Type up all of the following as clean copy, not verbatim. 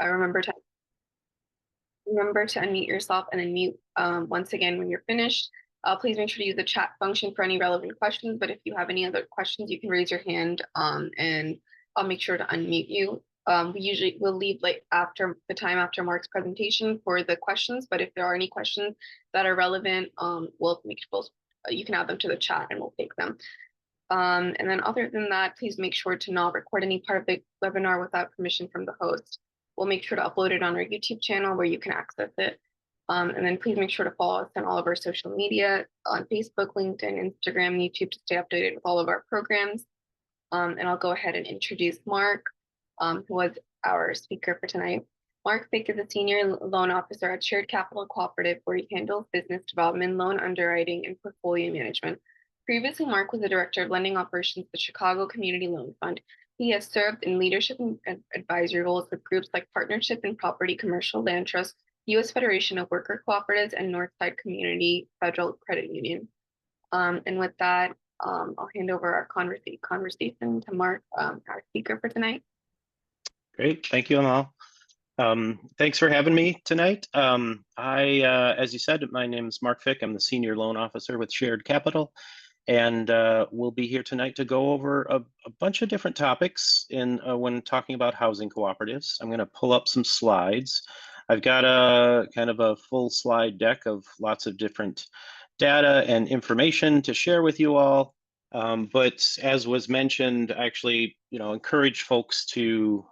remember to unmute yourself and then mute once again when you're finished. Please make sure to use the chat function for any relevant questions, but if you have any other questions, you can raise your hand and I'll make sure to unmute you. We usually will leave like after the time after Mark's presentation for the questions, but if there are any questions that are relevant, you can add them to the chat and we'll take them. And then other than that, please make sure to not record any part of the webinar without permission from the host. We'll make sure to upload it on our YouTube channel where you can access it. And then please make sure to follow us on all of our social media on Facebook, LinkedIn, Instagram, YouTube to stay updated with all of our programs. And I'll go ahead and introduce Mark, who was our speaker for tonight. Mark Fick is a senior loan officer at Shared Capital Cooperative, where he handles business development, loan underwriting, and portfolio management. Previously, Mark was the director of lending operations at the Chicago Community Loan Fund. He has served in leadership and advisory roles with groups like Partnership and Property Commercial Land Trust, U.S. Federation of Worker Cooperatives, and Northside Community Federal Credit Union. And with that, I'll hand over our conversation to Mark, our speaker for tonight. Great, thank you, Amal. Thanks for having me tonight. As you said, my name is Mark Fick. I'm the Senior Loan Officer with Shared Capital, and we'll be here tonight to go over a bunch of different topics when talking about housing cooperatives. I'm going to pull up some slides. I've got a kind of a full slide deck of lots of different data and information to share with you all. But as was mentioned, actually, encourage folks to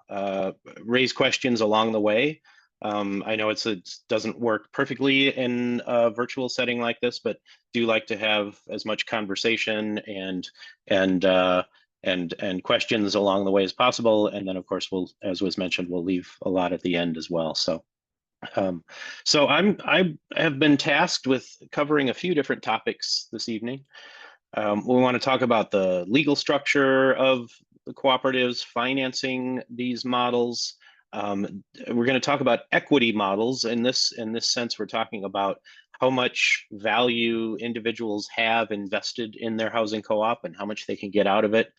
raise questions along the way. I know it doesn't work perfectly in a virtual setting like this, but do like to have as much conversation and questions along the way as possible. And then, of course, as was mentioned, we'll leave a lot at the end as well. So I have been tasked with covering a few different topics this evening. We want to talk about the legal structure of the cooperatives, financing these models. We're going to talk about equity models. In this sense, we're talking about how much value individuals have invested in their housing co-op and how much they can get out of it.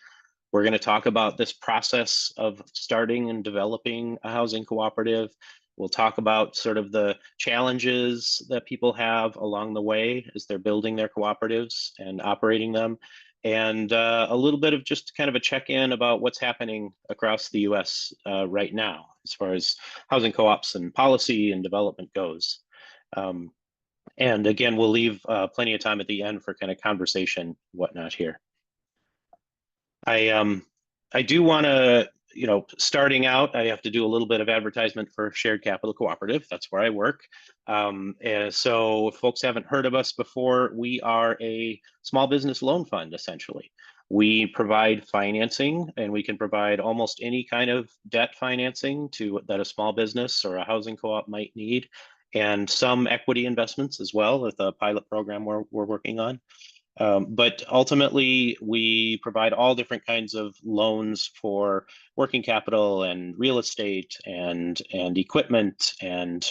We're going to talk about this process of starting and developing a housing cooperative. We'll talk about sort of the challenges that people have along the way as they're building their cooperatives and operating them, and a little bit of just kind of a check-in about what's happening across the US right now as far as housing co-ops and policy and development goes. And again, we'll leave plenty of time at the end for kind of conversation, whatnot here. I do want to, starting out, I have to do a little bit of advertisement for Shared Capital Cooperative. That's where I work. So if folks haven't heard of us before, we are a small business loan fund, essentially. We provide financing, and we can provide almost any kind of debt financing that a small business or a housing co-op might need, and some equity investments as well with a pilot program we're working on. But ultimately, we provide all different kinds of loans for working capital and real estate and equipment and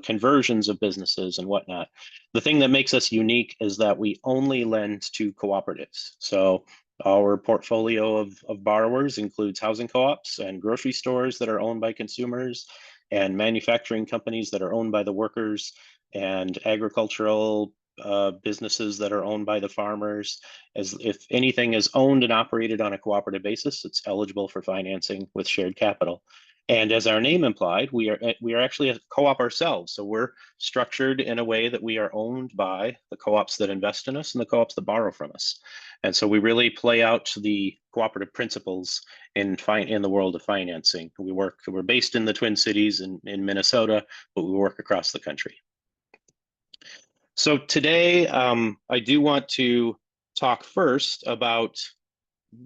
conversions of businesses and whatnot. The thing that makes us unique is that we only lend to cooperatives. So our portfolio of borrowers includes housing co-ops and grocery stores that are owned by consumers, and manufacturing companies that are owned by the workers, and agricultural businesses that are owned by the farmers. As if anything is owned and operated on a cooperative basis, it's eligible for financing with Shared Capital. And as our name implied, we are actually a co-op ourselves. So we're structured in a way that we are owned by the co-ops that invest in us and the co-ops that borrow from us. And so we really play out the cooperative principles in the world of financing. We're based in the Twin Cities in Minnesota, but we work across the country. So today, I do want to talk first about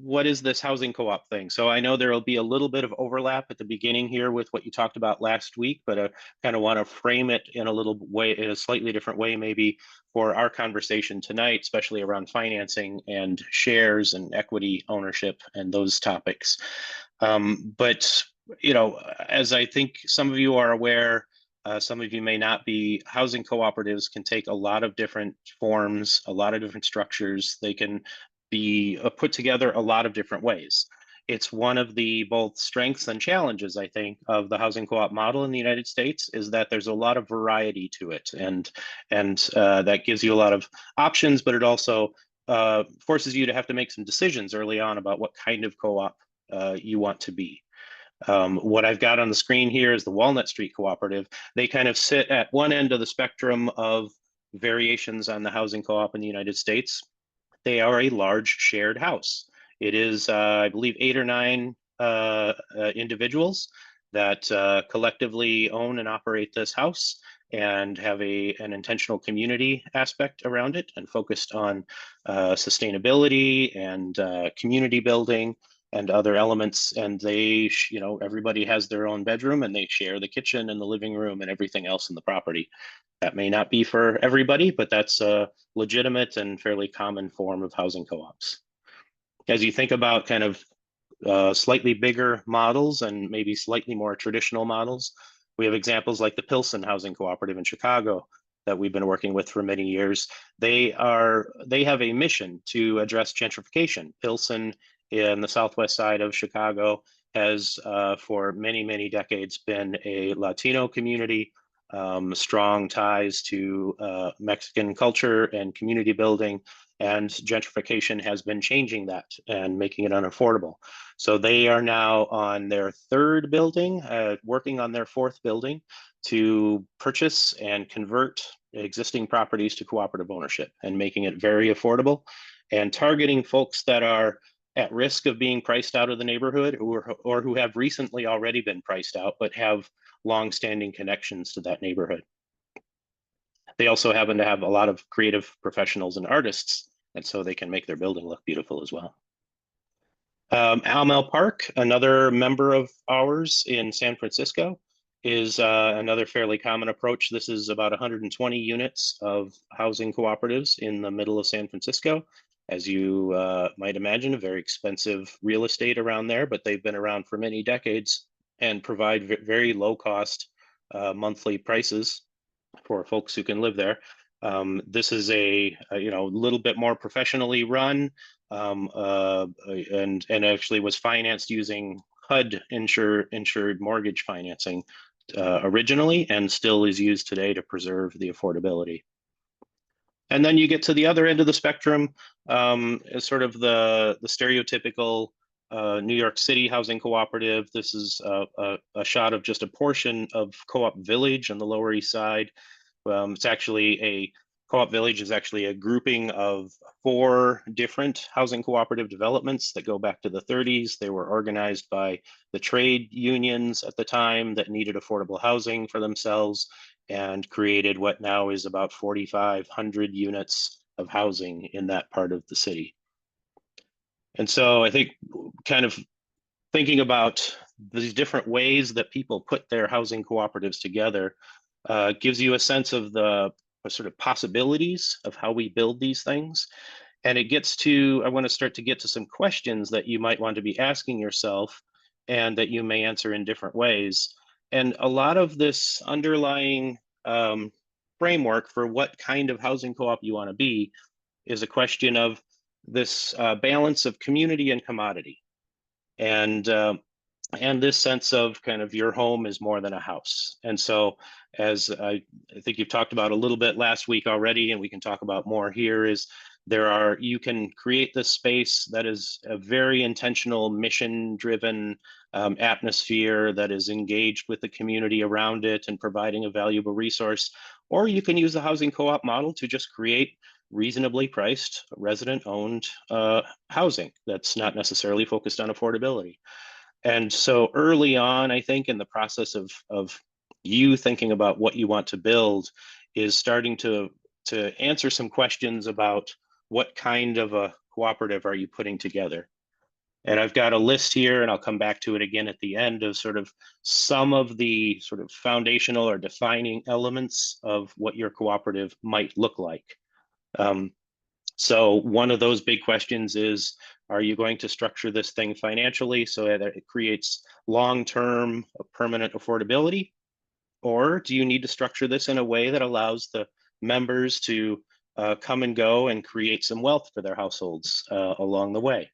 what is this housing co-op thing. So I know there will be a little bit of overlap at the beginning here with what you talked about last week, but I kind of want to frame it in a slightly different way, maybe for our conversation tonight, especially around financing and shares and equity ownership and those topics. But as I think some of you are aware, some of you may not be, housing cooperatives can take a lot of different forms, a lot of different structures. They can be put together a lot of different ways. it's one of the both strengths and challenges, I think, of the housing co-op model in the United States is that there's a lot of variety to it, and that gives you a lot of options, but it also forces you to have to make some decisions early on about what kind of co-op you want to be. What I've got on the screen here is the Walnut Street Cooperative. They kind of sit at one end of the spectrum of variations on the housing co-op in the United States. They are a large shared house. It is, I believe, 8 or 9 individuals that collectively own and operate this house and have an intentional community aspect around it and focused on sustainability and community building and other elements. And they, everybody has their own bedroom and they share the kitchen and the living room and everything else in the property. That may not be for everybody, but that's a legitimate and fairly common form of housing co-ops. As you think about kind of slightly bigger models and maybe slightly more traditional models, we have examples like the Pilsen Housing Cooperative in Chicago that we've been working with for many years. They have a mission to address gentrification. Pilsen in the southwest side of Chicago has for many, many decades been a Latino community, strong ties to Mexican culture and community building, and gentrification has been changing that and making it unaffordable. So they are now on their 3rd building, working on their 4th building to purchase and convert existing properties to cooperative ownership and making it very affordable and targeting folks that are at risk of being priced out of the neighborhood or who have recently already been priced out but have long-standing connections to that neighborhood. They also happen to have a lot of creative professionals and artists, and so they can make their building look beautiful as well. Almel Park, another member of ours in San Francisco, is another fairly common approach. This is about 120 units of housing cooperatives in the middle of San Francisco. As you might imagine, a very expensive real estate around there, but they've been around for many decades and provide very low cost monthly prices for folks who can live there. This is a little bit more professionally run, and actually was financed using HUD insured mortgage financing originally, and still is used today to preserve the affordability. And then you get to the other end of the spectrum, as sort of the stereotypical New York City housing cooperative. This is a shot of just a portion of Co-op Village on the Lower East Side. It's actually Co-op Village is actually a grouping of 4 different housing cooperative developments that go back to the 30s. They were organized by the trade unions at the time that needed affordable housing for themselves and created what now is about 4,500 units of housing in that part of the city. And so I think kind of thinking about these different ways that people put their housing cooperatives together gives you a sense of the sort of possibilities of how we build these things. And it gets to, I want to start to get to some questions that you might want to be asking yourself and that you may answer in different ways. And a lot of this underlying framework for what kind of housing co-op you want to be is a question of this balance of community and commodity. And this sense of kind of your home is more than a house. And so as I think you've talked about a little bit last week already, and we can talk about more here, is you can create this space that is a very intentional, mission-driven atmosphere that is engaged with the community around it and providing a valuable resource. Or you can use the housing co-op model to just create reasonably priced, resident-owned housing that's not necessarily focused on affordability. And so early on, I think in the process of you thinking about what you want to build is starting to answer some questions about what kind of a cooperative are you putting together. And I've got a list here, and I'll come back to it again at the end of sort of some of the sort of foundational or defining elements of what your cooperative might look like. So one of those big questions is, are you going to structure this thing financially so that it creates long-term permanent affordability? Or do you need to structure this in a way that allows the members to come and go and create some wealth for their households along the way?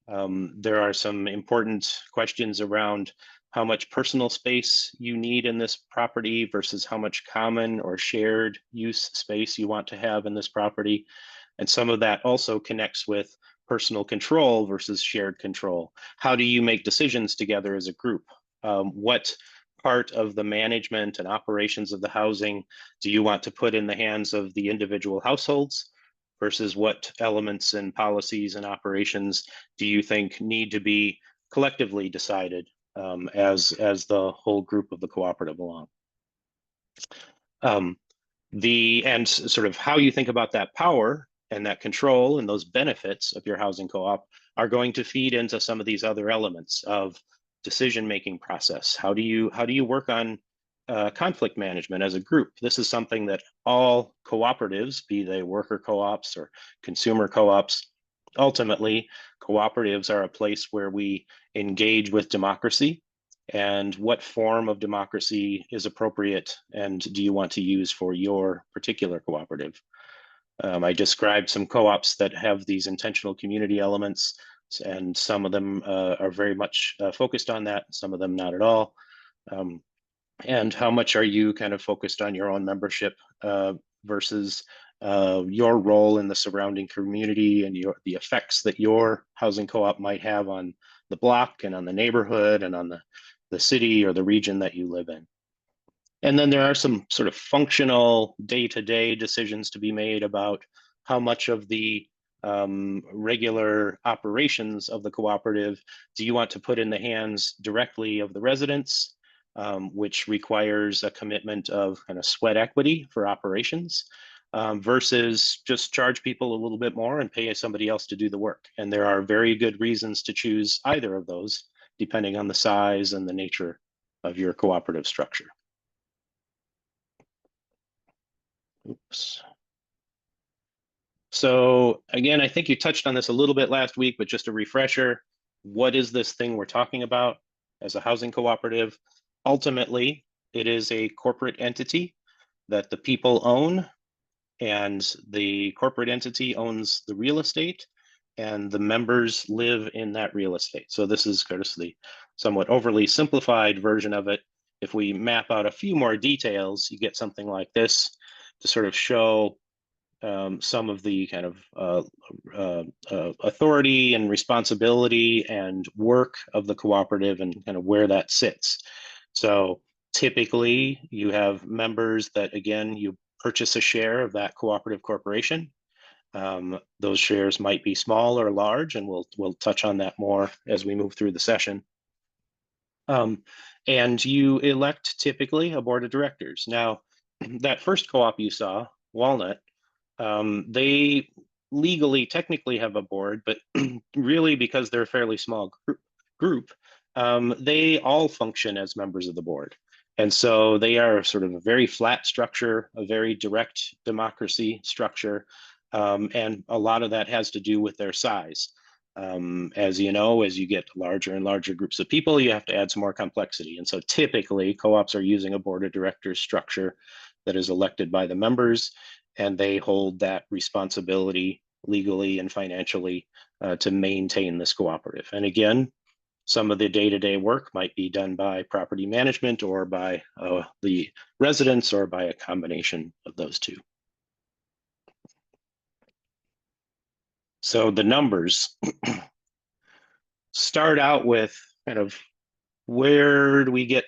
There are some important questions around how much personal space you need in this property versus how much common or shared use space you want to have in this property. And some of that also connects with personal control versus shared control. How do you make decisions together as a group? What part of the management and operations of the housing do you want to put in the hands of the individual households versus what elements and policies and operations do you think need to be collectively decided as the whole group of the cooperative along? Um, and sort of how you think about that power and that control and those benefits of your housing co-op are going to feed into some of these other elements of decision-making process. How do you work on conflict management as a group? This is something that all cooperatives, be they worker co-ops or consumer co-ops, ultimately cooperatives are a place where we engage with democracy, and what form of democracy is appropriate and do you want to use for your particular cooperative. I described some co-ops that have these intentional community elements, and some of them are very much focused on that, some of them not at all. Um, and how much are you kind of focused on your own membership versus your role in the surrounding community and the effects that your housing co-op might have on the block and on the neighborhood and on the city or the region that you live in. And then there are some sort of functional day-to-day decisions to be made about how much of the regular operations of the cooperative do you want to put in the hands directly of the residents, which requires a commitment of kind of sweat equity for operations, versus just charge people a little bit more and pay somebody else to do the work. And there are very good reasons to choose either of those, depending on the size and the nature of your cooperative structure. Oops. So again, I think you touched on this a little bit last week, but just a refresher, what is this thing we're talking about as a housing cooperative? Ultimately, it is a corporate entity that the people own, and the corporate entity owns the real estate, and the members live in that real estate. So this is kind of the somewhat overly simplified version of it. If we map out a few more details, you get something like this to sort of show some of the kind of authority and responsibility and work of the cooperative and kind of where that sits. So typically you have members that, again, you purchase a share of that cooperative corporation. Those shares might be small or large, and we'll touch on that more as we move through the session. And you elect typically a board of directors. Now, that first co-op you saw, Walnut, they legally technically have a board, but really because they're a fairly small group, they all function as members of the board. And so they are sort of a very flat structure, a very direct democracy structure. And a lot of that has to do with their size. As you know, as you get larger and larger groups of people, you have to add some more complexity. And so typically co-ops are using a board of directors structure that is elected by the members, and they hold that responsibility legally and financially to maintain this cooperative. And again, some of the day-to-day work might be done by property management or by the residents or by a combination of those two. So the numbers start out with kind of where do we get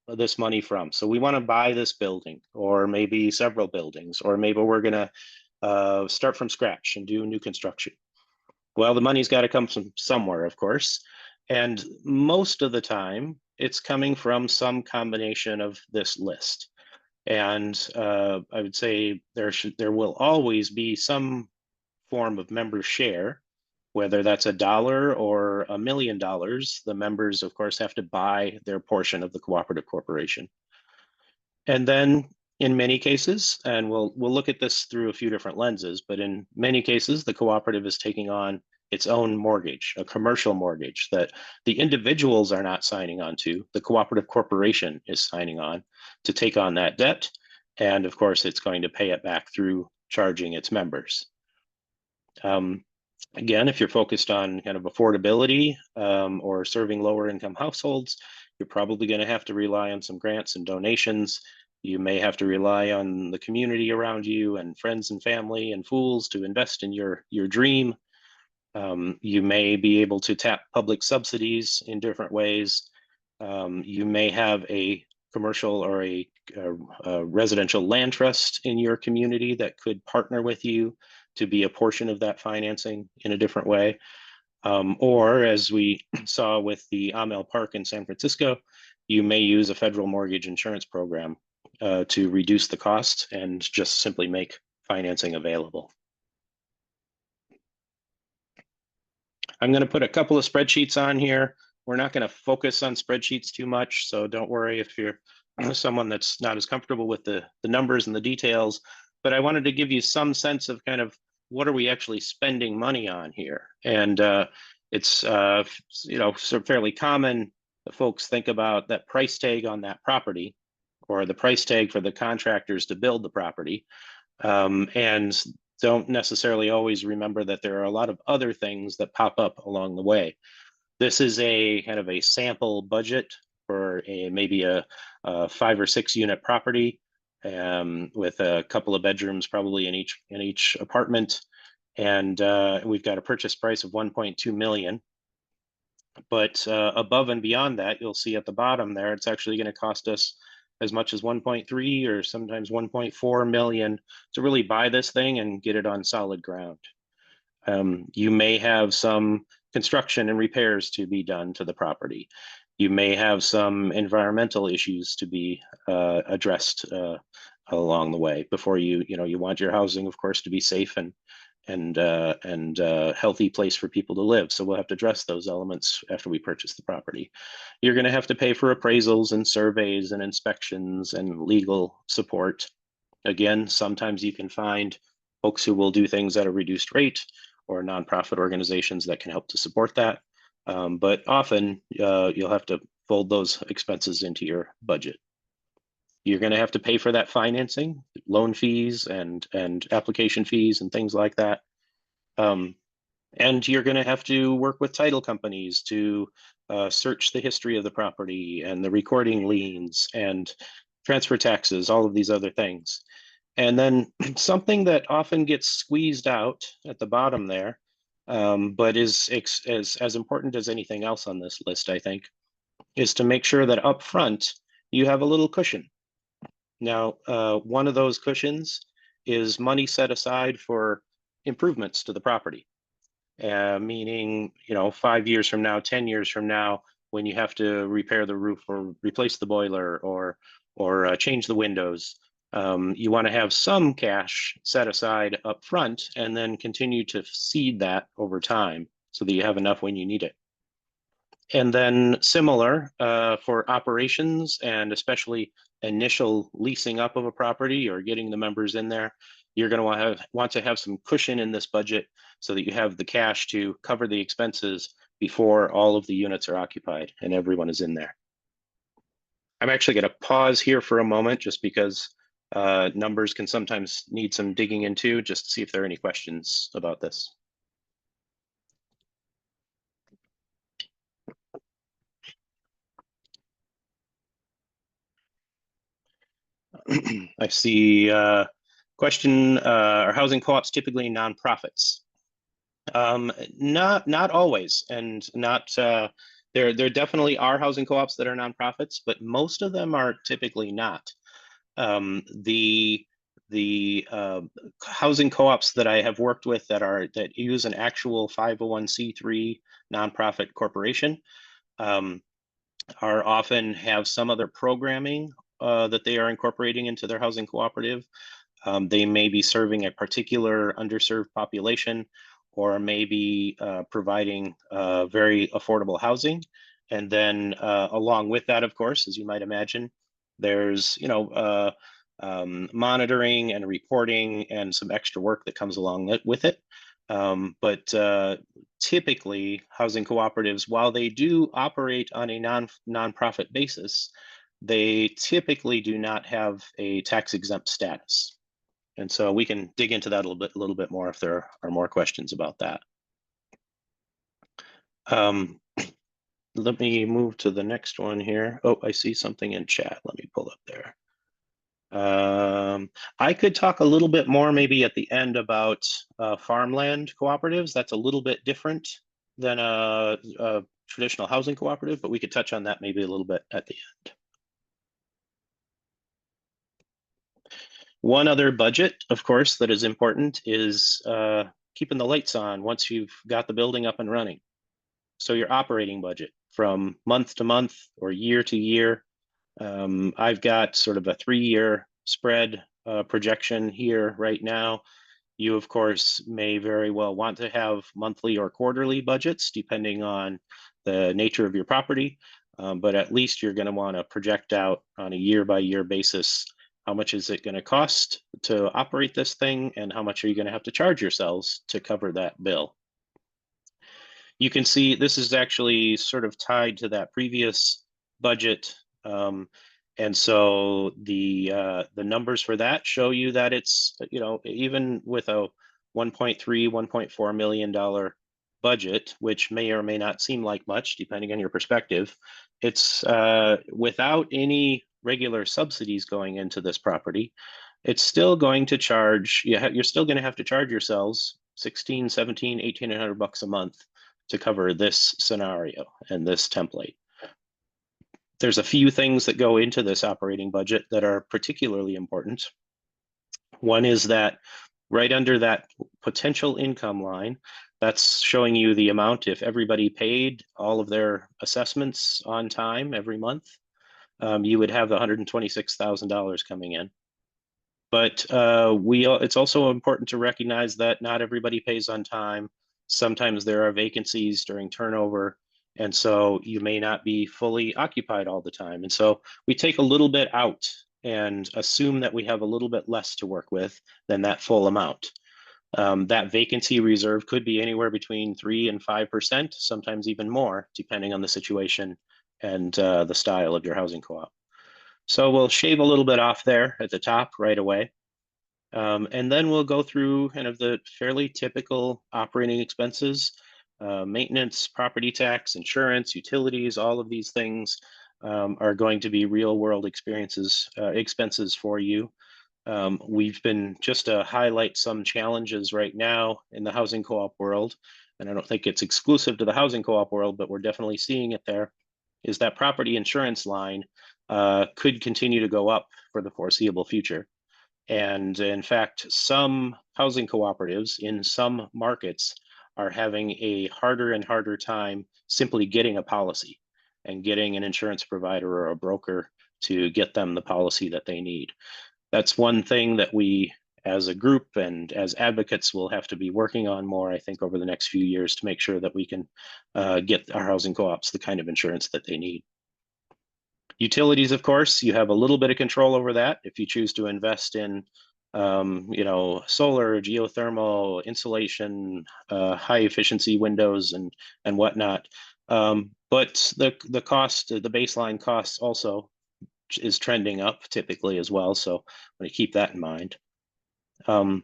this money from? So we want to buy this building, or maybe several buildings, or maybe we're going to start from scratch and do new construction. Well, the money's got to come from somewhere, of course. And most of the time, it's coming from some combination of this list. And I would say there will always be some form of member share, whether that's $1 or $1 million. The members, of course, have to buy their portion of the cooperative corporation. And then in many cases, and we'll look at this through a few different lenses, but in many cases, the cooperative is taking on its own mortgage, a commercial mortgage that the individuals are not signing on to. The cooperative corporation is signing on to take on that debt. And of course, it's going to pay it back through charging its members. Again, if you're focused on kind of affordability or serving lower income households, you're probably going to have to rely on some grants and donations. You may have to rely on the community around you and friends and family and fools to invest in your dream. You may be able to tap public subsidies in different ways. You may have a commercial or a residential land trust in your community that could partner with you to be a portion of that financing in a different way. Or as we saw with the Amel Park in San Francisco, you may use a federal mortgage insurance program to reduce the cost and just simply make financing available. I'm going to put a couple of spreadsheets on here. We're not going to focus on spreadsheets too much, so don't worry if you're someone that's not as comfortable with the numbers and the details. But I wanted to give you some sense of kind of what are we actually spending money on here. And it's sort of fairly common that folks think about that price tag on that property or the price tag for the contractors to build the property. And don't necessarily always remember that there are a lot of other things that pop up along the way. This is a kind of a sample budget for maybe a 5 or 6 unit property with a couple of bedrooms probably in each apartment. And we've got a purchase price of 1.2 million. But above and beyond that, you'll see at the bottom there, it's actually going to cost us as much as 1.3 or sometimes 1.4 million to really buy this thing and get it on solid ground. You may have some construction and repairs to be done to the property. You may have some environmental issues to be addressed along the way before you want your housing, of course, to be safe and healthy place for people to live. So we'll have to address those elements after we purchase the property. You're going to have to pay for appraisals and surveys and inspections and legal support. Again, sometimes you can find folks who will do things at a reduced rate or nonprofit organizations that can help to support that. But often you'll have to fold those expenses into your budget. You're going to have to pay for that financing, loan fees and application fees and things like that. And you're going to have to work with title companies to search the history of the property and the recording liens and transfer taxes, all of these other things. And then something that often gets squeezed out at the bottom there, but is as important as anything else on this list, I think, is to make sure that up front you have a little cushion. Now, one of those cushions is money set aside for improvements to the property, meaning, 5 years from now, 10 years from now, when you have to repair the roof or replace the boiler or change the windows, you want to have some cash set aside up front and then continue to seed that over time so that you have enough when you need it. And then similar for operations and especially initial leasing up of a property or getting the members in there, you're going to want to have some cushion in this budget so that you have the cash to cover the expenses before all of the units are occupied and everyone is in there. I'm actually going to pause here for a moment just because numbers can sometimes need some digging into, just to see if there are any questions about this. I see question, are housing co-ops typically nonprofits? Not always, and not there definitely are housing co-ops that are nonprofits, but most of them are typically not. The housing co-ops that I have worked with that use an actual 501c3 nonprofit corporation are often have some other programming that they are incorporating into their housing cooperative. They may be serving a particular underserved population or maybe providing very affordable housing. And then along with that, of course, as you might imagine, there's monitoring and reporting and some extra work that comes along with it. But typically, housing cooperatives, while they do operate on a nonprofit basis, they typically do not have a tax exempt status. And so we can dig into that a little bit more if there are more questions about that. Um, let me move to the next one here. Oh, I see something in chat. Let me pull up there. I could talk a little bit more maybe at the end about farmland cooperatives. That's a little bit different than a traditional housing cooperative, but we could touch on that maybe a little bit at the end. One other budget, of course, that is important is keeping the lights on once you've got the building up and running. So your operating budget from month to month or year to year. I've got sort of a 3-year spread projection here right now. You, of course, may very well want to have monthly or quarterly budgets depending on the nature of your property. But at least you're going to want to project out on a year-by-year basis how much is it going to cost to operate this thing and how much are you going to have to charge yourselves to cover that bill. You can see this is actually sort of tied to that previous budget. And so the numbers for that show you that it's, you know, even with a 1.3, $1.4 million budget, which may or may not seem like much, depending on your perspective, it's without any regular subsidies going into this property, it's still going to charge, you're still going to have to charge yourselves 16, 17, 1,800 bucks a month to cover this scenario and this template. There's a few things that go into this operating budget that are particularly important. One is that right under that potential income line, that's showing you the amount if everybody paid all of their assessments on time every month, you would have the $126,000 coming in. But it's also important to recognize that not everybody pays on time. Sometimes there are vacancies during turnover, and so you may not be fully occupied all the time. And so we take a little bit out and assume that we have a little bit less to work with than that full amount. That vacancy reserve could be anywhere between 3 and 5%, sometimes even more, depending on the situation and the style of your housing co-op. So we'll shave a little bit off there at the top right away. And then we'll go through kind of the fairly typical operating expenses, maintenance, property tax, insurance, utilities, all of these things are going to be real world expenses for you. We've been just to highlight some challenges right now in the housing co-op world, and I don't think it's exclusive to the housing co-op world, but we're definitely seeing it there, is that property insurance line could continue to go up for the foreseeable future. And in fact, some housing cooperatives in some markets are having a harder and harder time simply getting a policy and getting an insurance provider or a broker to get them the policy that they need. That's one thing that we as a group and as advocates will have to be working on more, I think, over the next few years to make sure that we can get our housing co-ops the kind of insurance that they need. Utilities, of course, you have a little bit of control over that if you choose to invest in, you know, solar, geothermal, insulation, high efficiency windows, and whatnot. But the cost, the baseline cost, also is trending up typically as well. So I'm going to keep that in mind. And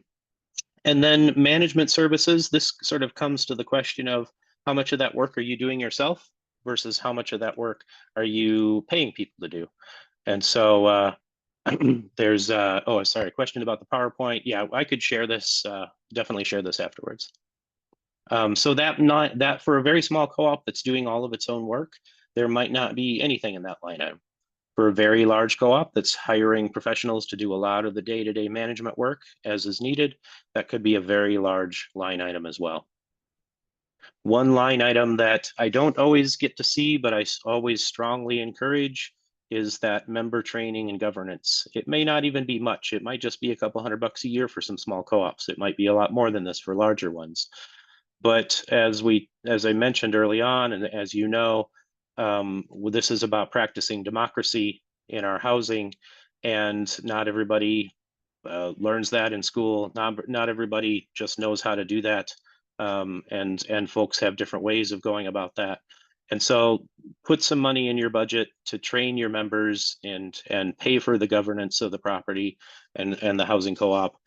then management services. This sort of comes to the question of how much of that work are you doing yourself versus how much of that work are you paying people to do? And so there's, oh, sorry, a question about the PowerPoint. Yeah, I could share this, definitely share this afterwards. So that for a very small co-op that's doing all of its own work, there might not be anything in that line item. For a very large co-op that's hiring professionals to do a lot of the day-to-day management work as is needed, that could be a very large line item as well. One line item that I don't always get to see, but I always strongly encourage is that member training and governance. It may not even be much. It might just be a couple $100 a year for some small co-ops. It might be a lot more than this for larger ones. But as I mentioned early on, and as you know, this is about practicing democracy in our housing, and not everybody learns that in school. Not everybody just knows how to do that, and folks have different ways of going about that. And so, put some money in your budget to train your members and pay for the governance of the property and the housing co-op.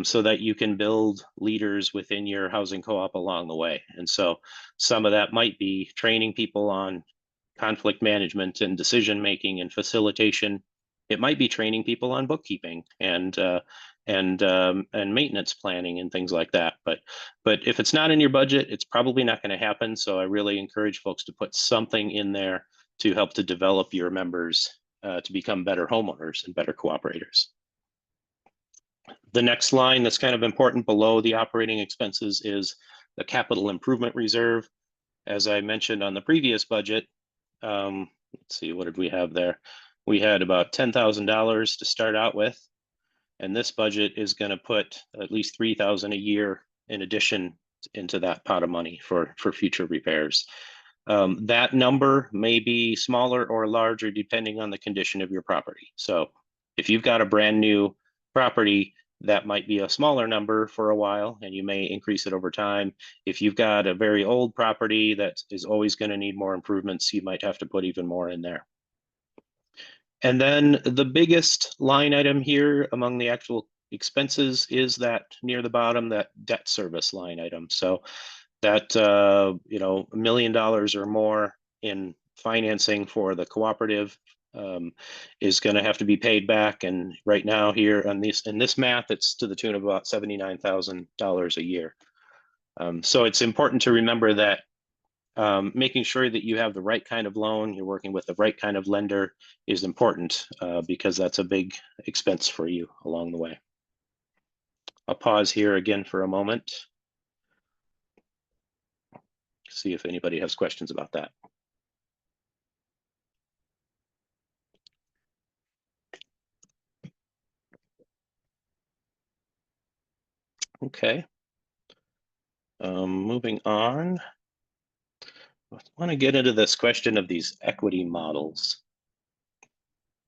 so that you can build leaders within your housing co-op along the way. And so some of that might be training people on conflict management and decision making and facilitation. It might be training people on bookkeeping and maintenance planning and things like that. But if it's not in your budget, it's probably not going to happen. So I really encourage folks to put something in there to help to develop your members to become better homeowners and better cooperators. The next line that's kind of important below the operating expenses is the capital improvement reserve. As I mentioned on the previous budget, let's see, what did we have there? We had about $10,000 to start out with, and this budget is going to put at least $3,000 a year in addition into that pot of money for future repairs. That number may be smaller or larger depending on the condition of your property. So if you've got a brand new property, that might be a smaller number for a while, and you may increase it over time. If you've got a very old property that is always going to need more improvements, you might have to put even more in there. And then the biggest line item here among the actual expenses is that near the bottom, that debt service line item. So that $1 million or more in financing for the cooperative is going to have to be paid back. And right now here on this math, it's to the tune of about $79,000 a year. So it's important to remember that making sure that you have the right kind of loan, you're working with the right kind of lender is important because that's a big expense for you along the way. I'll pause here again for a moment. See if anybody has questions about that. Okay. Moving on. I want to get into this question of these equity models.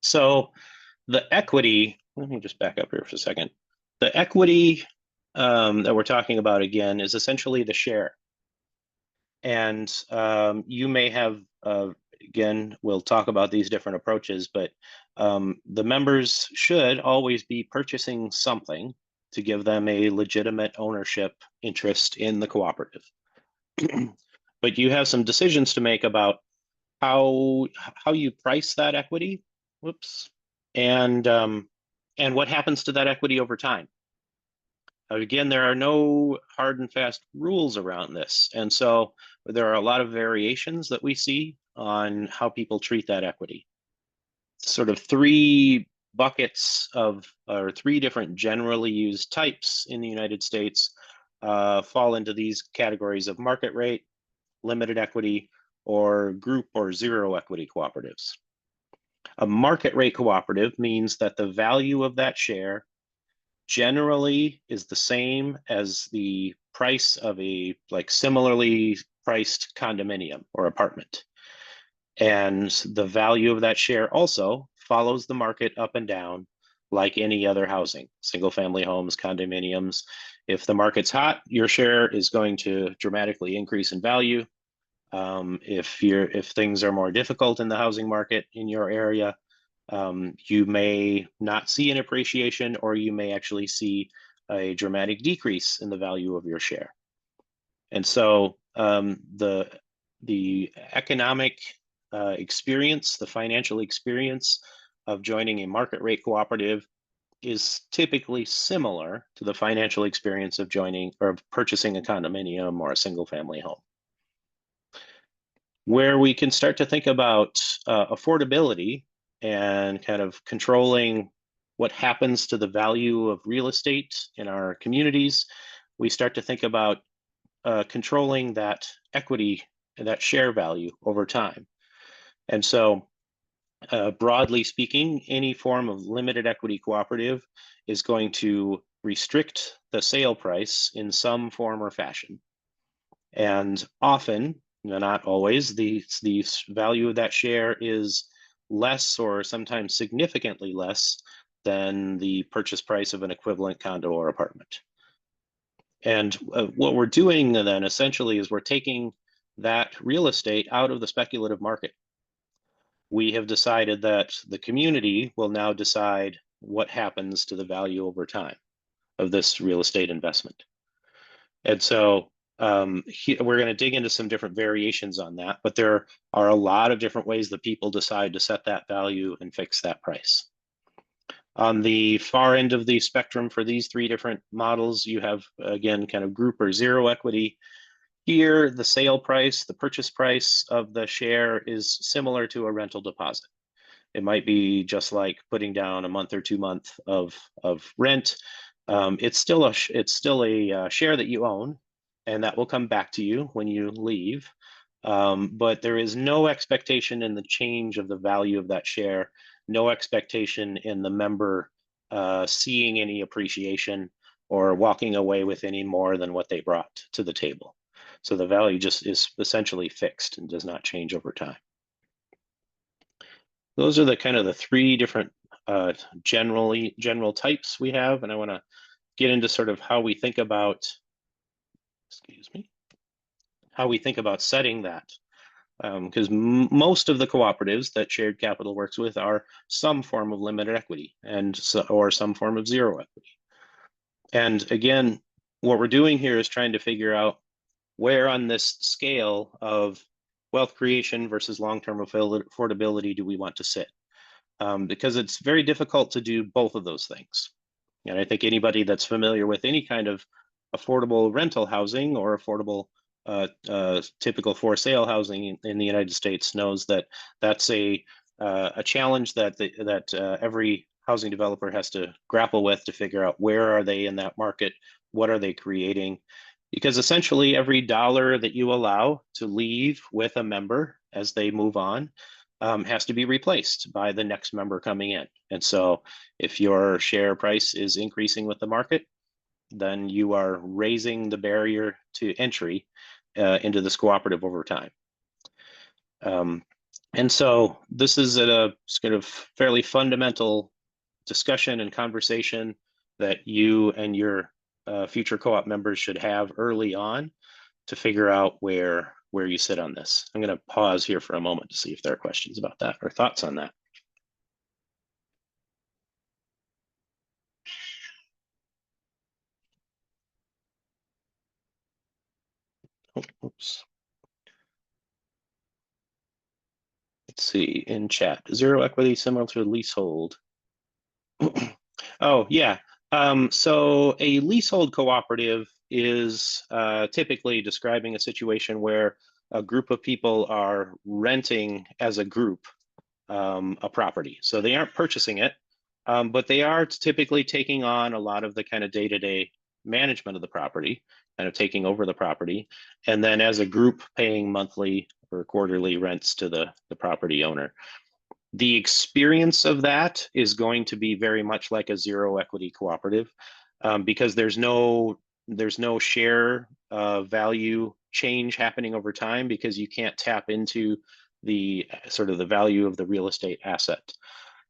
So the equity, let me just back up here for a second. The equity that we're talking about again is essentially the share. And you may have, again, we'll talk about these different approaches, but the members should always be purchasing something to give them a legitimate ownership interest in the cooperative. But you have some decisions to make about how you price that equity, whoops, and what happens to that equity over time. Again, there are no hard and fast rules around this. And so there are a lot of variations that we see on how people treat that equity. Sort of three buckets or three different generally used types in the United States fall into these categories of market rate, limited equity, or group or zero equity cooperatives. A market rate cooperative means that the value of that share generally is the same as the price of a similarly priced condominium or apartment. And the value of that share also follows the market up and down like any other housing, single family homes, condominiums. If the market's hot, your share is going to dramatically increase in value. If things are more difficult in the housing market in your area, you may not see an appreciation, or you may actually see a dramatic decrease in the value of your share. And so the economic experience, the financial experience of joining a market rate cooperative is typically similar to the financial experience of joining or purchasing a condominium or a single family home. Where we can start to think about affordability and kind of controlling what happens to the value of real estate in our communities, we start to think about controlling that equity and that share value over time. And so broadly speaking, any form of limited equity cooperative is going to restrict the sale price in some form or fashion. And often, not always, the value of that share is less or sometimes significantly less than the purchase price of an equivalent condo or apartment. And what we're doing then essentially is we're taking that real estate out of the speculative market. We have decided that the community will now decide what happens to the value over time. of this real estate investment. And so we're going to dig into some different variations on that, but there are a lot of different ways that people decide to set that value and fix that price. On the far end of the spectrum for these three different models, you have, again, kind of group or zero equity. Here, the sale price, the purchase price of the share is similar to a rental deposit. It might be just like putting down a month or 2 months of rent. It's still a share that you own, and that will come back to you when you leave. But there is no expectation in the change of the value of that share, no expectation in the member seeing any appreciation or walking away with any more than what they brought to the table. So the value just is essentially fixed and does not change over time. Those are the kind of the three different general types we have, and I want to get into sort of how we think about, how we think about setting that. Because most of the cooperatives that shared capital works with are some form of limited equity or some form of zero equity. And again, what we're doing here is trying to figure out where on this scale of wealth creation versus long-term affordability do we want to sit? Because it's very difficult to do both of those things. And I think anybody that's familiar with any kind of affordable rental housing or affordable typical for sale housing in the United States knows that that's a challenge that every housing developer has to grapple with to figure out where are they in that market, what are they creating, because essentially every dollar that you allow to leave with a member as they move on has to be replaced by the next member coming in. And so if your share price is increasing with the market, then you are raising the barrier to entry into this cooperative over time. And so this is a sort of fairly fundamental discussion and conversation that you and your future co-op members should have early on to figure out where you sit on this. I'm going to pause here for a moment to see if there are questions about that or thoughts on that. Oh, oops. Let's see in chat. Zero equity similar to a leasehold. Oh, yeah. So a leasehold cooperative is typically describing a situation where a group of people are renting as a group a property. So they aren't purchasing it, but they are typically taking on a lot of the kind of day-to-day management of the property, kind of taking over the property, and then as a group paying monthly or quarterly rents to the property owner. The experience of that is going to be very much like a zero equity cooperative because there's no share value change happening over time because you can't tap into the sort of the value of the real estate asset.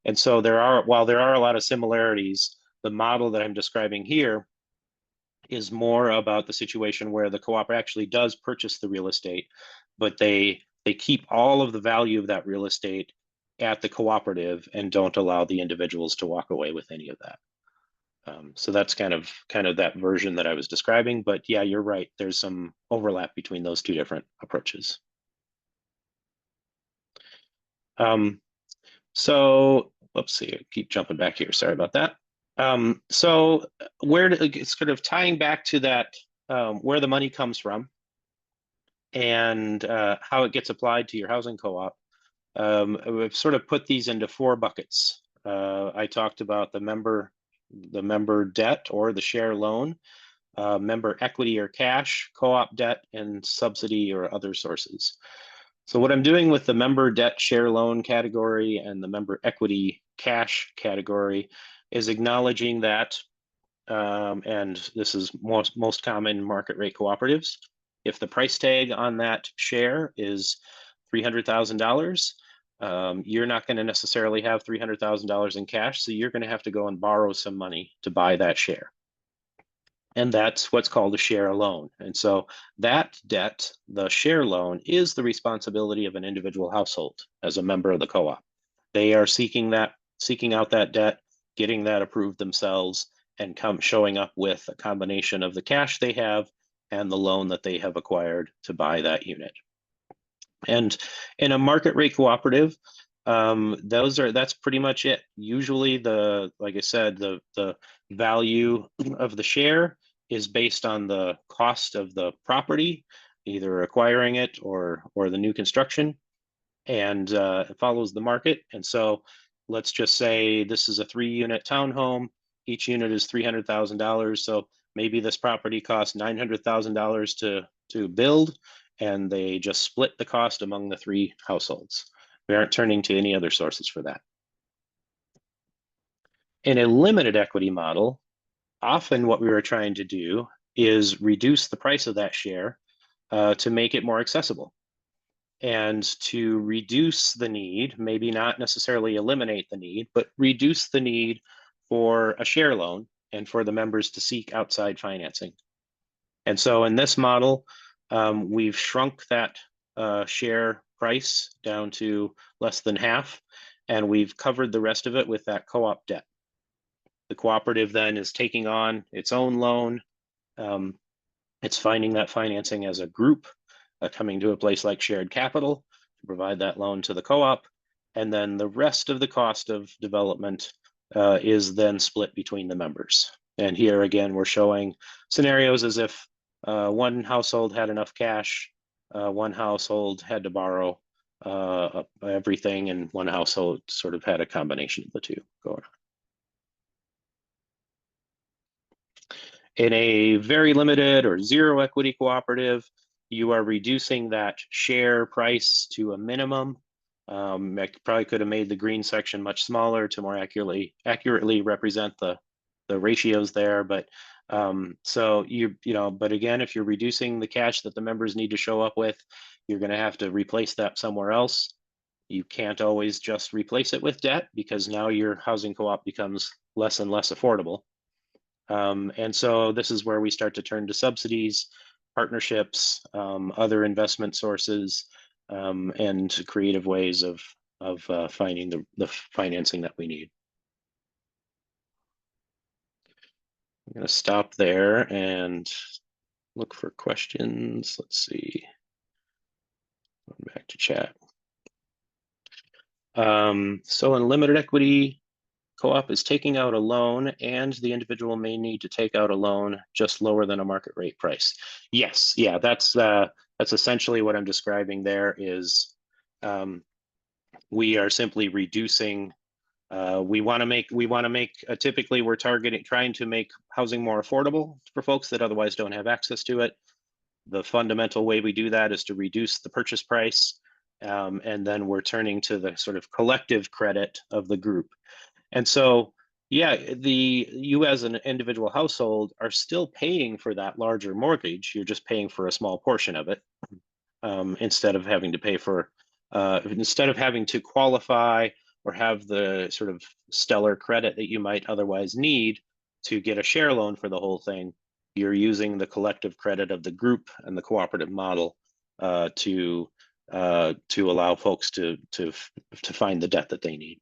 And so while there are a lot of similarities, the model that I'm describing here is more about the situation where the co-op actually does purchase the real estate, but they keep all of the value of that real estate at the cooperative and don't allow the individuals to walk away with any of that. So that's kind of that version that I was describing. But yeah, you're right. There's some overlap between those two different approaches. So let's see, I keep jumping back here. Sorry about that. So it's sort of tying back to that, where the money comes from and how it gets applied to your housing co-op. We've sort of put these into 4 buckets. I talked about the member debt or the share loan, member equity or cash, co-op debt, and subsidy or other sources. So what I'm doing with the member debt share loan category and the member equity cash category is acknowledging that, and this is most common market rate cooperatives, if the price tag on that share is $300,000, you're not going to necessarily have $300,000 in cash, so you're going to have to go and borrow some money to buy that share. And that's what's called a share loan. And so that debt, the share loan, is the responsibility of an individual household as a member of the co-op. They are seeking out that debt, getting that approved themselves, and come showing up with a combination of the cash they have and the loan that they have acquired to buy that unit. And in a market rate cooperative, that's pretty much it. Usually like I said, the value of the share is based on the cost of the property, either acquiring it or the new construction, and it follows the market. And so let's just say this is a 3-unit townhome. Each unit is $300,000. So maybe this property costs $900,000 to build, and they just split the cost among the 3 households. We aren't turning to any other sources for that. In a limited equity model, often what we were trying to do is reduce the price of that share to make it more accessible, and to reduce the need, maybe not necessarily eliminate the need, but reduce the need for a share loan and for the members to seek outside financing. And so in this model, we've shrunk that share price down to less than half, and we've covered the rest of it with that co-op debt. The cooperative then is taking on its own loan. It's finding that financing as a group, coming to a place like shared capital to provide that loan to the co-op. And then the rest of the cost of development is then split between the members. And here again, we're showing scenarios as if one household had enough cash, one household had to borrow everything, and one household sort of had a combination of the two going on. In a very limited or zero equity cooperative, you are reducing that share price to a minimum. I probably could have made the green section much smaller to more accurately represent the ratios there. But so but again, if you're reducing the cash that the members need to show up with, you're going to have to replace that somewhere else. You can't always just replace it with debt, because now your housing co-op becomes less and less affordable. And so this is where we start to turn to subsidies, partnerships, other investment sources, and creative ways of finding the financing that we need. I'm going to stop there and look for questions. Let's see. Going back to chat. So in limited equity, co-op is taking out a loan, and the individual may need to take out a loan just lower than a market rate price. Yes, yeah, that's essentially what I'm describing there. Is we are simply reducing. We want to make. Typically, we're trying to make housing more affordable for folks that otherwise don't have access to it. The fundamental way we do that is to reduce the purchase price, and then we're turning to the sort of collective credit of the group. And so, yeah, you as an individual household are still paying for that larger mortgage. You're just paying for a small portion of it, instead of having to qualify or have the sort of stellar credit that you might otherwise need to get a share loan for the whole thing. You're using the collective credit of the group and the cooperative model to allow folks to find the debt that they need.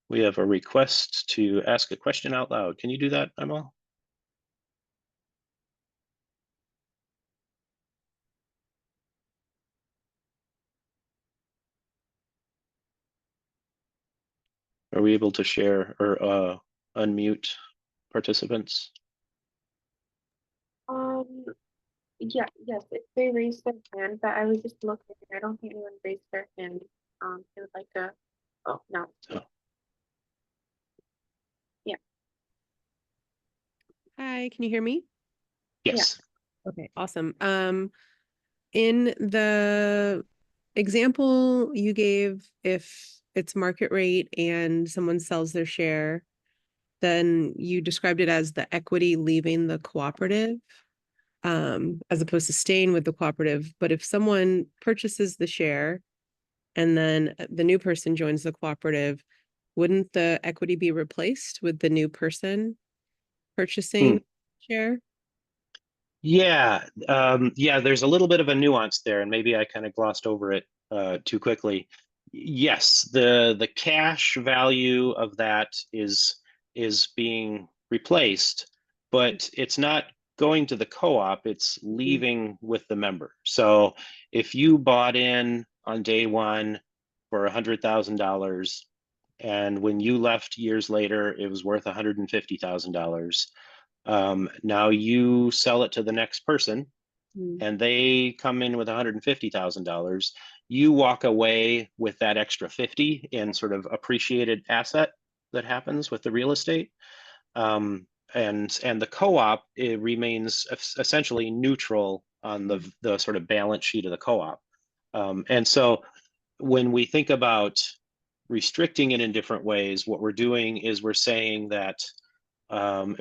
We have a request to ask a question out loud. Can you do that, Emma? Are we able to share or unmute participants? Yeah, yes, if they raised their hand, but I was just looking, I don't think anyone raised their hand. They would like to, oh, no. Oh. Yeah. Hi, can you hear me? Yes. Okay, awesome. In the example you gave, if it's market rate and someone sells their share, then you described it as the equity leaving the cooperative, as opposed to staying with the cooperative. But if someone purchases the share and then the new person joins the cooperative, wouldn't the equity be replaced with the new person purchasing share? Yeah, yeah, there's a little bit of a nuance there, and maybe I kind of glossed over it too quickly. Yes, the cash value of that is being replaced, but it's not going to the co-op, it's leaving with the member. So if you bought in on day one for $100,000, and when you left years later, it was worth $150,000. Now you sell it to the next person Mm. and they come in with $150,000, you walk away with that extra 50 in sort of appreciated asset that happens with the real estate. Um, and the co-op, it remains essentially neutral on the sort of balance sheet of the co-op. And so when we think about restricting it in different ways, what we're doing is we're saying that,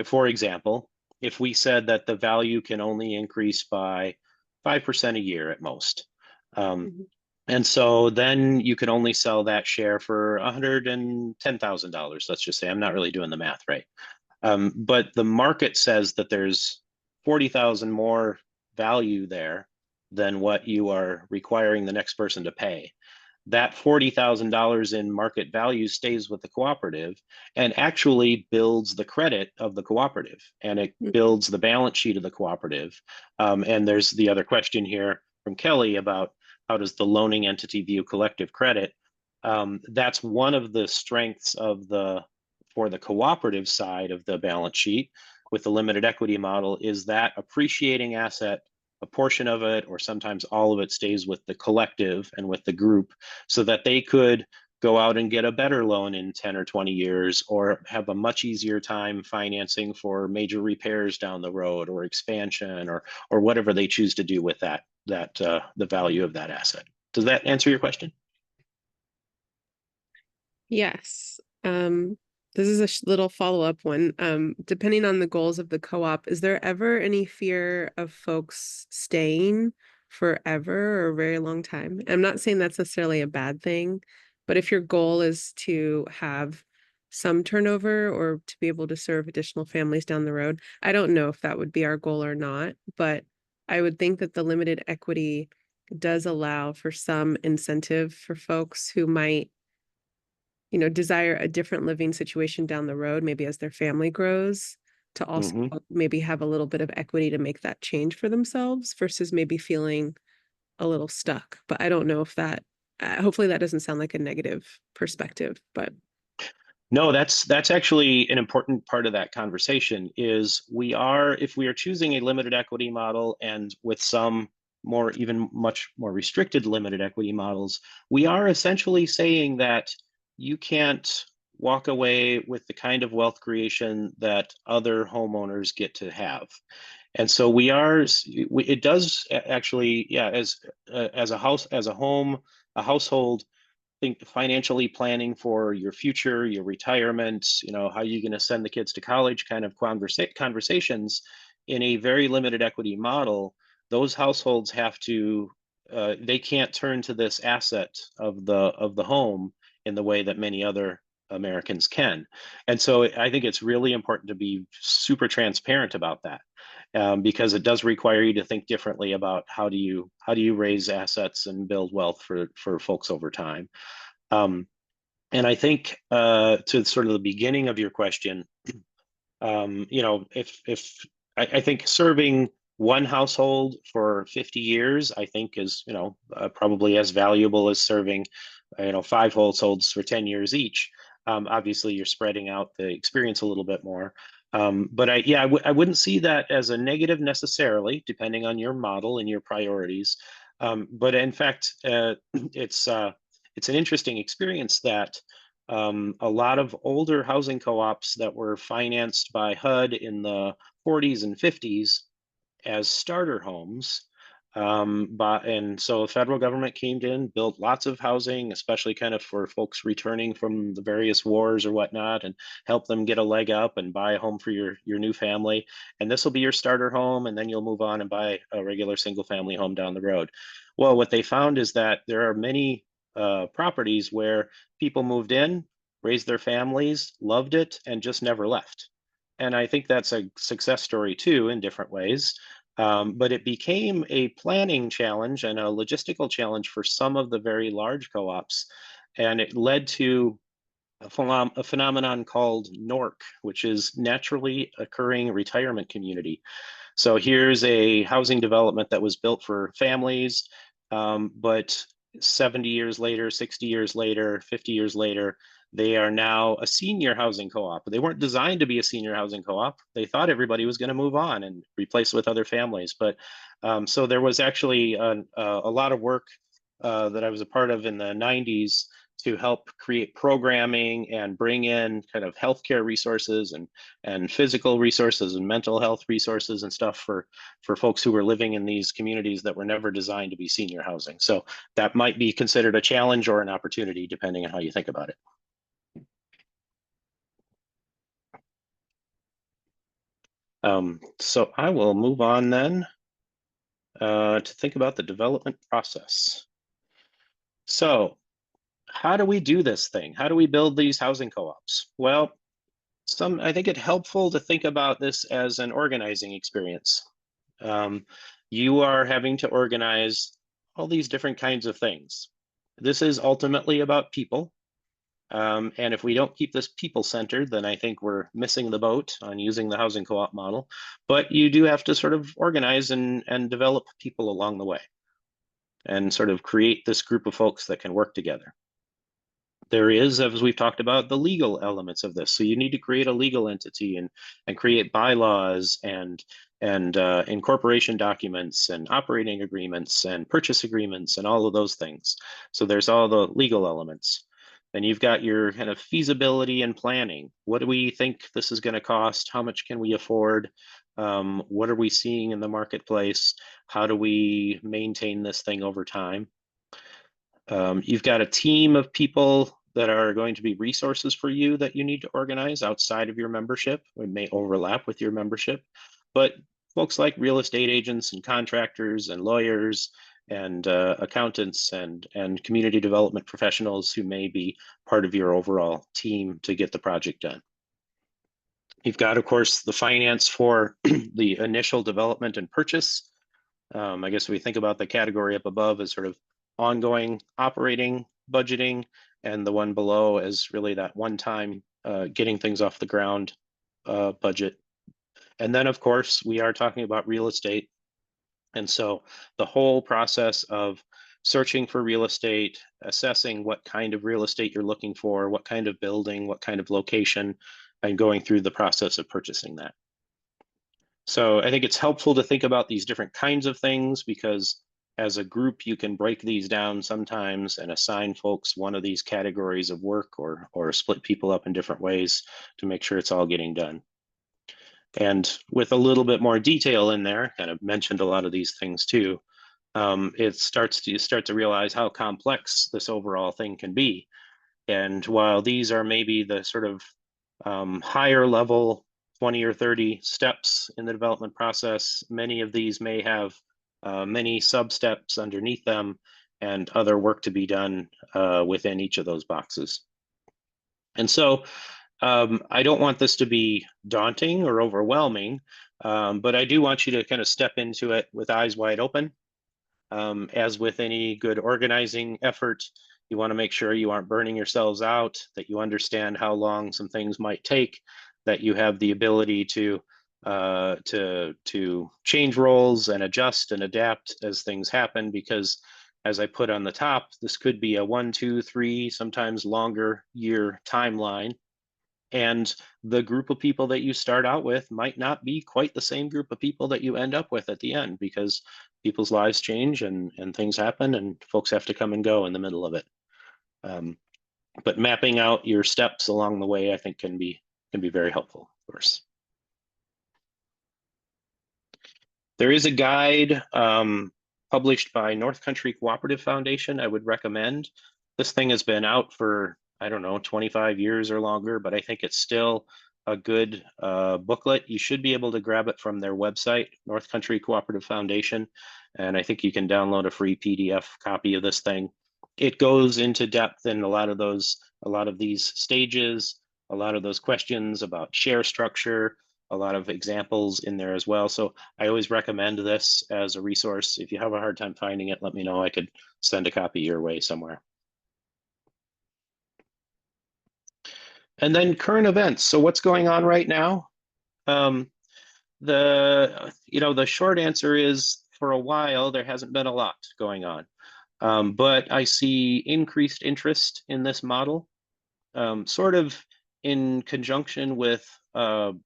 for example, if we said that the value can only increase by 5% a year at most, Mhm. and so then you could only sell that share for $110,000, let's just say. I'm not really doing the math right. But the market says that there's 40,000 more value there than what you are requiring the next person to pay. That $40,000 in market value stays with the cooperative and actually builds the credit of the cooperative, and it builds the balance sheet of the cooperative. And there's the other question here from Kelly about how does the loaning entity view collective credit? That's one of the strengths of the for the cooperative side of the balance sheet with the limited equity model is that appreciating asset, a portion of it or sometimes all of it stays with the collective and with the group so that they could go out and get a better loan in 10 or 20 years or have a much easier time financing for major repairs down the road or expansion or whatever they choose to do with that the value of that asset. Does that answer your question? Yes. This is a little follow-up one. Depending on the goals of the co-op, is there ever any fear of folks staying forever or a very long time? I'm not saying that's necessarily a bad thing, but if your goal is to have some turnover or to be able to serve additional families down the road, I don't know if that would be our goal or not, but I would think that the limited equity does allow for some incentive for folks who might desire a different living situation down the road, maybe as their family grows, to also Mm-hmm. maybe have a little bit of equity to make that change for themselves versus maybe feeling a little stuck. But I don't know if that, hopefully that doesn't sound like a negative perspective, but. No, that's actually an important part of that conversation is if we are choosing a limited equity model and with some more even much more restricted limited equity models, we are essentially saying that you can't walk away with the kind of wealth creation that other homeowners get to have. And so it does actually, yeah, as a house, as a home, a household, think financially planning for your future, your retirement, how you're going to send the kids to college kind of conversations in a very limited equity model, those households have to, they can't turn to this asset of the home in the way that many other Americans can. And so I think it's really important to be super transparent about that. Because it does require you to think differently about how do you raise assets and build wealth for folks over time. Um, and I think to sort of the beginning of your question, if I think serving one household for 50 years, I think is probably as valuable as serving five households for 10 years each. Obviously, you're spreading out the experience a little bit more. But I wouldn't see that as a negative necessarily, depending on your model and your priorities. But in fact, it's an interesting experience that a lot of older housing co-ops that were financed by HUD in the 40s and 50s as starter homes. And so the federal government came in, built lots of housing, especially kind of for folks returning from the various wars or whatnot, and help them get a leg up and buy a home for your new family. And this will be your starter home, and then you'll move on and buy a regular single family home down the road. Well, what they found is that there are many properties where people moved in, raised their families, loved it, and just never left. And I think that's a success story too, in different ways. But it became a planning challenge and a logistical challenge for some of the very large co-ops and it led to a phenomenon called NORC, which is naturally occurring retirement community. So here's a housing development that was built for families, but 70 years later, 60 years later, 50 years later, they are now a senior housing co-op. They weren't designed to be a senior housing co-op. They thought everybody was going to move on and replace with other families. But so there was actually a lot of work that I was a part of in the 90s to help create programming and bring in kind of healthcare resources and physical resources and mental health resources and stuff for folks who were living in these communities that were never designed to be senior housing. So that might be considered a challenge or an opportunity, depending on how you think about it. So I will move on then to think about the development process. So how do we do this thing? How do we build these housing co-ops? Well, I think it helpful to think about this as an organizing experience. You are having to organize all these different kinds of things. This is ultimately about people. And if we don't keep this people-centered, then I think we're missing the boat on using the housing co-op model. But you do have to sort of organize and develop people along the way and sort of create this group of folks that can work together. There is, as we've talked about, the legal elements of this. So you need to create a legal entity and create bylaws and incorporation documents and operating agreements and purchase agreements and all of those things. So there's all the legal elements. And you've got your kind of feasibility and planning. What do we think this is going to cost? How much can we afford? What are we seeing in the marketplace? How do we maintain this thing over time? You've got a team of people that are going to be resources for you that you need to organize outside of your membership. It may overlap with your membership, but folks like real estate agents and contractors and lawyers and accountants and community development professionals who may be part of your overall team to get the project done. You've got, of course, the finance for the initial development and purchase. I guess we think about the category up above as sort of ongoing operating budgeting, and the one below is really that one-time getting things off the ground budget. And then, of course, we are talking about real estate. And so the whole process of searching for real estate, assessing what kind of real estate you're looking for, what kind of building, what kind of location, and going through the process of purchasing that. So I think it's helpful to think about these different kinds of things because as a group, you can break these down sometimes and assign folks one of these categories of work or split people up in different ways to make sure it's all getting done. And with a little bit more detail in there, kind of mentioned a lot of these things too, you start to realize how complex this overall thing can be. And while these are maybe the sort of higher level 20 or 30 steps in the development process, many of these may have many sub-steps underneath them and other work to be done within each of those boxes. And so I don't want this to be daunting or overwhelming, but I do want you to kind of step into it with eyes wide open. As with any good organizing effort, you want to make sure you aren't burning yourselves out, that you understand how long some things might take, that you have the ability to change roles and adjust and adapt as things happen, because as I put on the top, this could be a 1, 2, 3, sometimes longer year timeline. And the group of people that you start out with might not be quite the same group of people that you end up with at the end, because people's lives change and things happen and folks have to come and go in the middle of it. But mapping out your steps along the way, I think can be very helpful, of course. There is a guide published by North Country Cooperative Foundation I would recommend. This thing has been out for, I don't know, 25 years or longer, but I think it's still a good booklet. You should be able to grab it from their website, North Country Cooperative Foundation, and I think you can download a free PDF copy of this thing. It goes into depth in a lot of these stages, a lot of those questions about share structure, a lot of examples in there as well. So I always recommend this as a resource. If you have a hard time finding it, let me know. I could send a copy your way somewhere. And then current events. So what's going on right now? Um, the short answer is for a while there hasn't been a lot going on. But I see increased interest in this model, sort of in conjunction with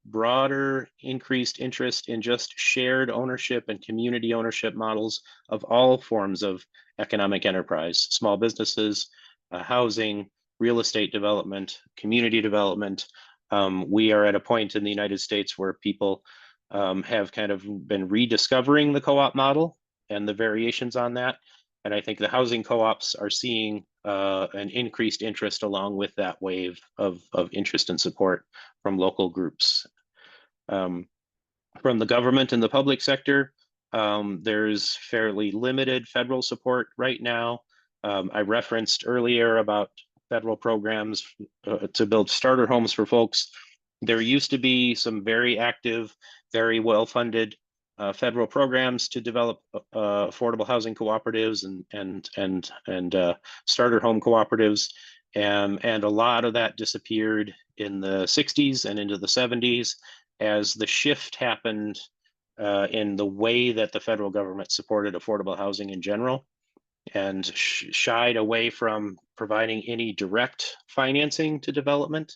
broader increased interest in just shared ownership and community ownership models of all forms of economic enterprise, small businesses, housing, real estate development, community development. We are at a point in the United States where people have kind of been rediscovering the co-op model and the variations on that. And I think the housing co-ops are seeing an increased interest along with that wave of interest and support from local groups. From the government and the public sector, there's fairly limited federal support right now. I referenced earlier about federal programs to build starter homes for folks. There used to be some very active, very well-funded federal programs to develop affordable housing cooperatives and starter home cooperatives, and a lot of that disappeared in the 60s and into the 70s as the shift happened in the way that the federal government supported affordable housing in general, and shied away from providing any direct financing to development.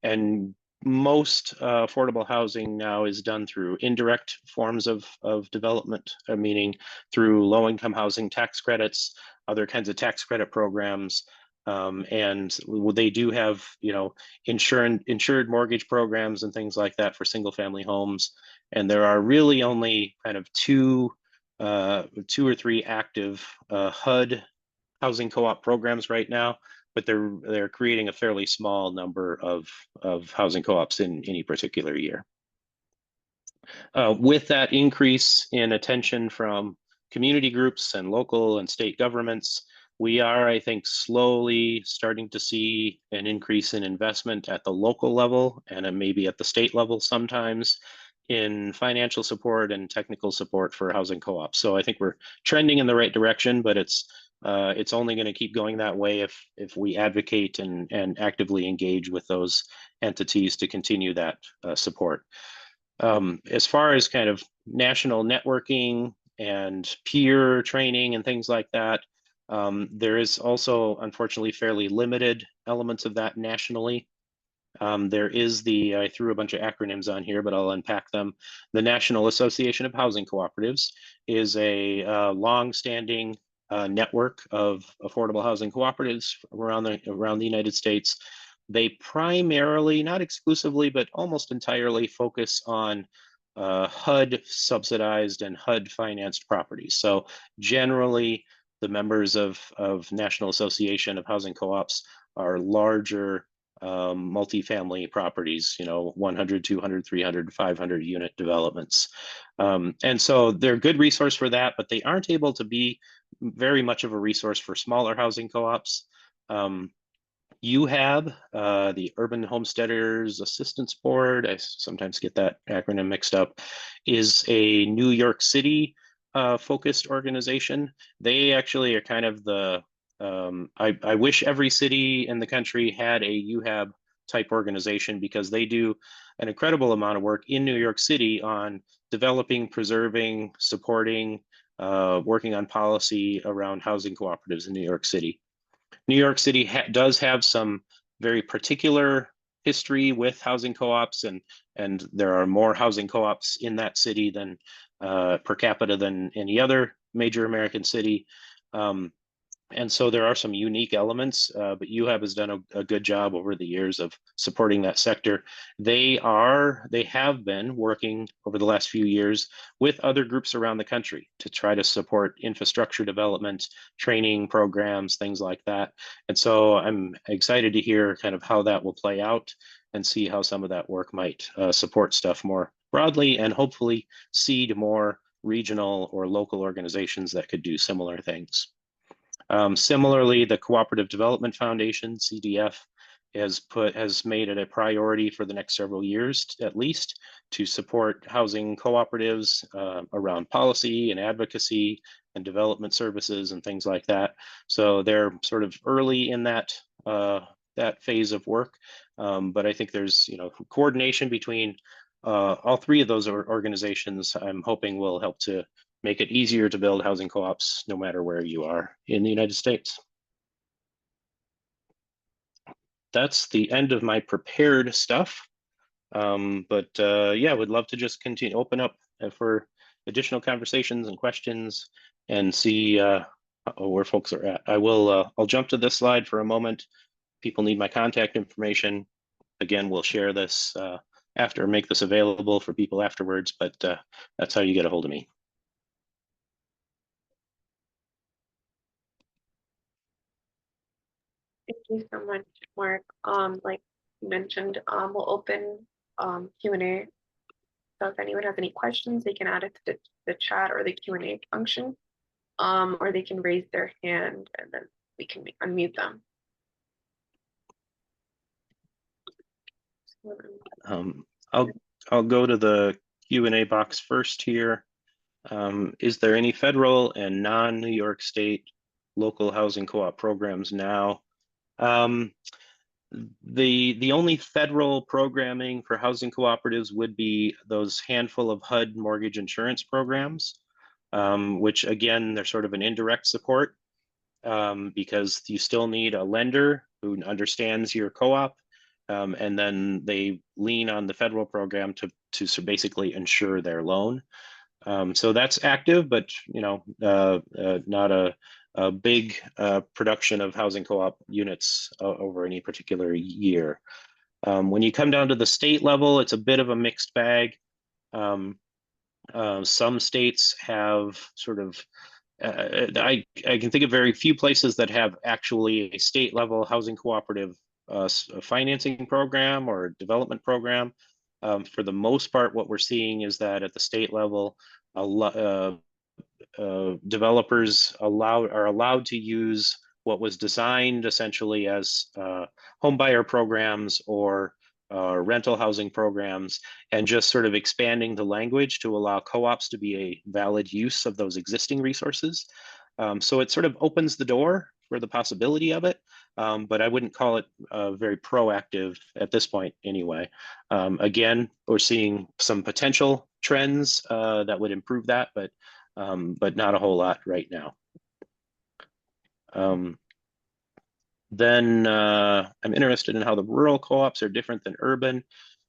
And most affordable housing now is done through indirect forms of development, meaning through low-income housing tax credits, other kinds of tax credit programs. And they do have, insured mortgage programs and things like that for single-family homes. And there are really only kind of two or three active HUD housing co-op programs right now, but they're creating a fairly small number of housing co-ops in any particular year. With that increase in attention from community groups and local and state governments, we are, I think, slowly starting to see an increase in investment at the local level and maybe at the state level sometimes in financial support and technical support for housing co-ops. So I think we're trending in the right direction, but it's only going to keep going that way if we advocate and actively engage with those entities to continue that support. As far as kind of national networking and peer training and things like that, there is also, unfortunately, fairly limited elements of that nationally. There is I threw a bunch of acronyms on here, but I'll unpack them. The National Association of Housing Cooperatives is a long-standing network of affordable housing cooperatives around the United States. They primarily, not exclusively, but almost entirely focus on HUD subsidized and HUD financed properties. So generally, the members of National Association of Housing Co-ops are larger multifamily properties, 100, 200, 300, 500 unit developments. And so they're a good resource for that, but they aren't able to be very much of a resource for smaller housing co-ops. UHAB, the Urban Homesteaders Assistance Board, I sometimes get that acronym mixed up, is a New York City focused organization. They actually are kind of I wish every city in the country had a UHAB type organization, because they do an incredible amount of work in New York City on developing, preserving, supporting, working on policy around housing cooperatives in New York City. New York City does have some very particular history with housing co-ops, and there are more housing co-ops in that city than per capita than any other major American city. And so there are some unique elements, but UHAB has done a good job over the years of supporting that sector. They have been working over the last few years with other groups around the country to try to support infrastructure development, training programs, things like that. And so I'm excited to hear kind of how that will play out and see how some of that work might support stuff more broadly, and hopefully seed more regional or local organizations that could do similar things. Similarly, the Cooperative Development Foundation, CDF, has made it a priority for the next several years, at least, to support housing cooperatives around policy and advocacy and development services and things like that. So they're sort of early in that that phase of work. But I think there's, coordination between all three of those organizations. I'm hoping will help to make it easier to build housing co-ops no matter where you are in the United States. That's the end of my prepared stuff. But yeah, would love to just continue open up for additional conversations and questions and see where folks are at. I'll jump to this slide for a moment. People need my contact information. Again, we'll share this after, make this available for people afterwards, but that's how you get a hold of me. Thank you so much, Mark. Like you mentioned, we'll open Q&A. So if anyone has any questions, they can add it to the chat or the Q&A function, or they can raise their hand and then we can unmute them. I'll go to the Q&A box first here. Is there any federal and non-New York State local housing co-op programs now? The only federal programming for housing cooperatives would be those handful of HUD mortgage insurance programs, which again, they're sort of an indirect support because you still need a lender who understands your co-op, and then they lean on the federal program to basically insure their loan. So that's active, but not a big production of housing co-op units over any particular year. When you come down to the state level, it's a bit of a mixed bag. Some states have sort of, I can think of very few places that have actually a state level housing cooperative financing program or development program. For the most part, what we're seeing is that at the state level, developers are allowed to use what was designed essentially as home buyer programs or rental housing programs, and just sort of expanding the language to allow co-ops to be a valid use of those existing resources. So it sort of opens the door for the possibility of it, but I wouldn't call it very proactive at this point anyway. Again, we're seeing some potential trends that would improve that, but not a whole lot right now. Then I'm interested in how the rural co-ops are different than urban.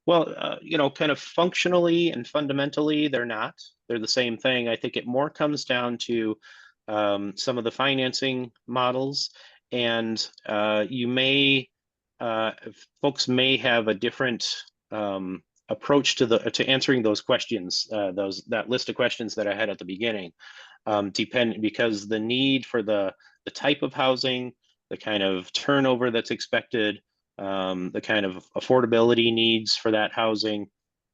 Well, kind of functionally and fundamentally, they're not. They're the same thing. I think it more comes down to some of the financing models, and folks may have a different approach to answering those questions, that list of questions that I had at the beginning, because the need for the type of housing, the kind of turnover that's expected, the kind of affordability needs for that housing,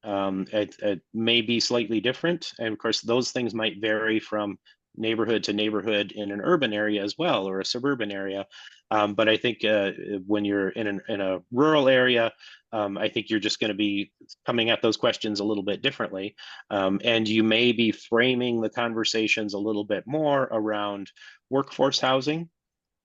it may be slightly different. And of course, those things might vary from neighborhood to neighborhood in an urban area as well, or a suburban area. But I think when you're in a rural area, I think you're just going to be coming at those questions a little bit differently. And you may be framing the conversations a little bit more around workforce housing.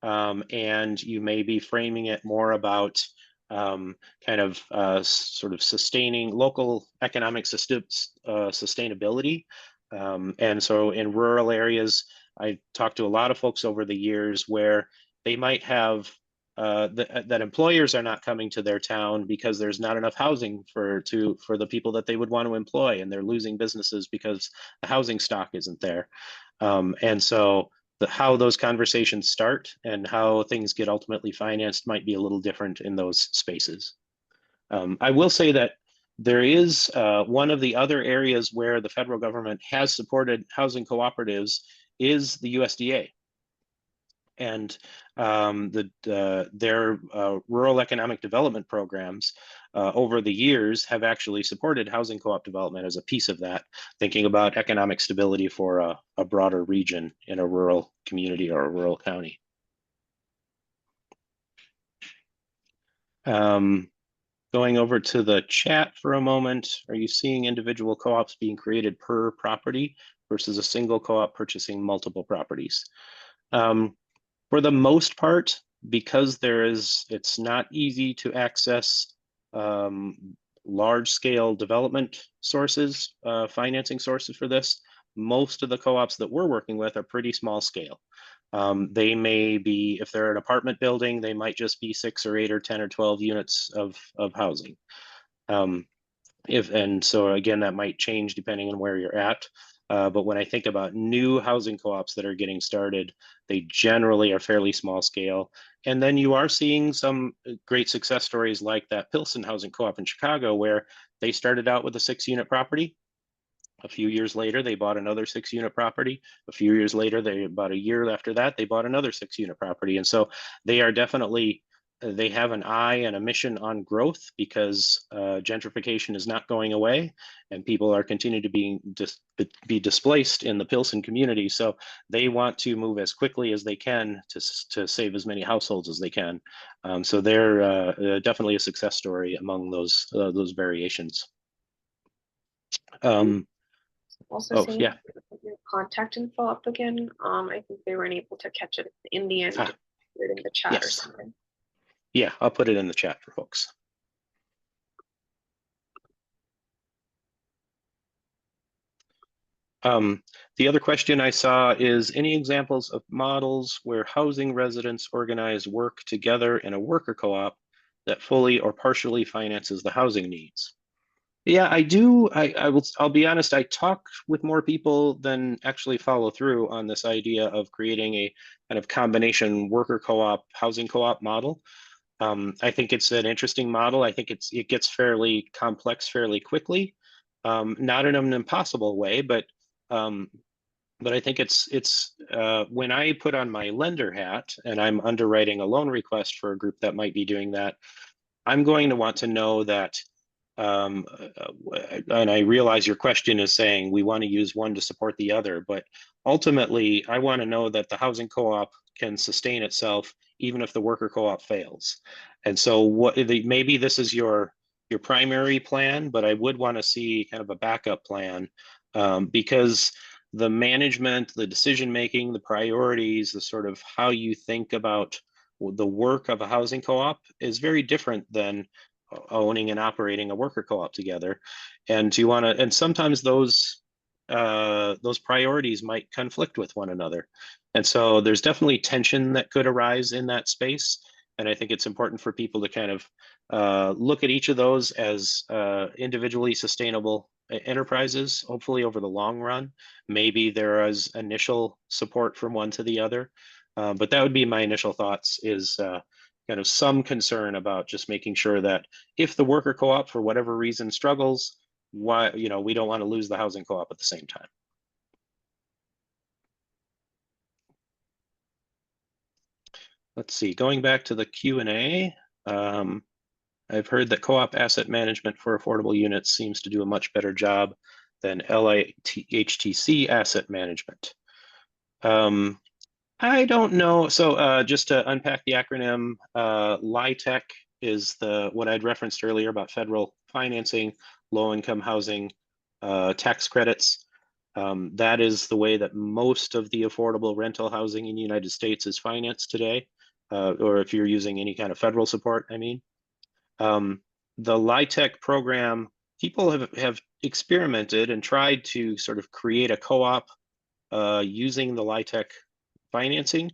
And you may be framing it more about kind of sort of sustaining local economic sustainability. And so in rural areas, I talked to a lot of folks over the years where they might have that employers are not coming to their town because there's not enough housing for the people that they would want to employ, and they're losing businesses because the housing stock isn't there. And so how those conversations start and how things get ultimately financed might be a little different in those spaces. I will say that there is one of the other areas where the federal government has supported housing cooperatives is the USDA. And their rural economic development programs over the years have actually supported housing co-op development as a piece of that, thinking about economic stability for a broader region in a rural community or a rural county. Going over to the chat for a moment, are you seeing individual co-ops being created per property versus a single co-op purchasing multiple properties? For the most part, because it's not easy to access large scale development sources, financing sources for this. Most of the co-ops that we're working with are pretty small scale. They may be, if they're an apartment building, they might just be 6 or 8 or 10 or 12 units of housing. And so again, that might change depending on where you're at. But when I think about new housing co-ops that are getting started, they generally are fairly small scale. And then you are seeing some great success stories like that Pilsen Housing Co-op in Chicago, where they started out with a 6-unit property. A few years later, they bought another 6-unit property. A few years later, about a year after that, they bought another 6-unit property. And so they are definitely, they have an eye and a mission on growth, because gentrification is not going away and people are continuing to be displaced in the Pilsen community. So they want to move as quickly as they can to save as many households as they can. So they're definitely a success story among those variations. Also Oh, seeing yeah. your contact info up again. I think they weren't able to catch it in the end. Put it in the chat or Yes. something. Yeah, I'll put it in the chat for folks. The other question I saw is, any examples of models where housing residents organize work together in a worker co-op that fully or partially finances the housing needs? Yeah, I do. I'll be honest, I talk with more people than actually follow through on this idea of creating a kind of combination worker co-op, housing co-op model. I think it's an interesting model. I think it gets fairly complex fairly quickly, not in an impossible way, but I think it's when I put on my lender hat and I'm underwriting a loan request for a group that might be doing that, I'm going to want to know that, and I realize your question is saying we want to use one to support the other, but ultimately I want to know that the housing co-op can sustain itself even if the worker co-op fails. And so maybe this is your primary plan, but I would want to see kind of a backup plan, because the management, the decision making, the priorities, the sort of how you think about the work of a housing co-op is very different than owning and operating a worker co-op together. And you want to, and sometimes those priorities might conflict with one another. And so there's definitely tension that could arise in that space. And I think it's important for people to kind of look at each of those as individually sustainable enterprises, hopefully over the long run. Maybe there is initial support from one to the other. But that would be my initial thoughts, is kind of some concern about just making sure that if the worker co-op for whatever reason struggles, we don't want to lose the housing co-op at the same time. Let's see, going back to the Q&A, I've heard that co-op asset management for affordable units seems to do a much better job than LIHTC asset management. I don't know. So just to unpack the acronym, LIHTC is what I'd referenced earlier about federal financing, low-income housing, tax credits. That is the way that most of the affordable rental housing in the United States is financed today, or if you're using any kind of federal support, I mean. The LIHTC program, people have experimented and tried to sort of create a co-op using the LIHTC financing.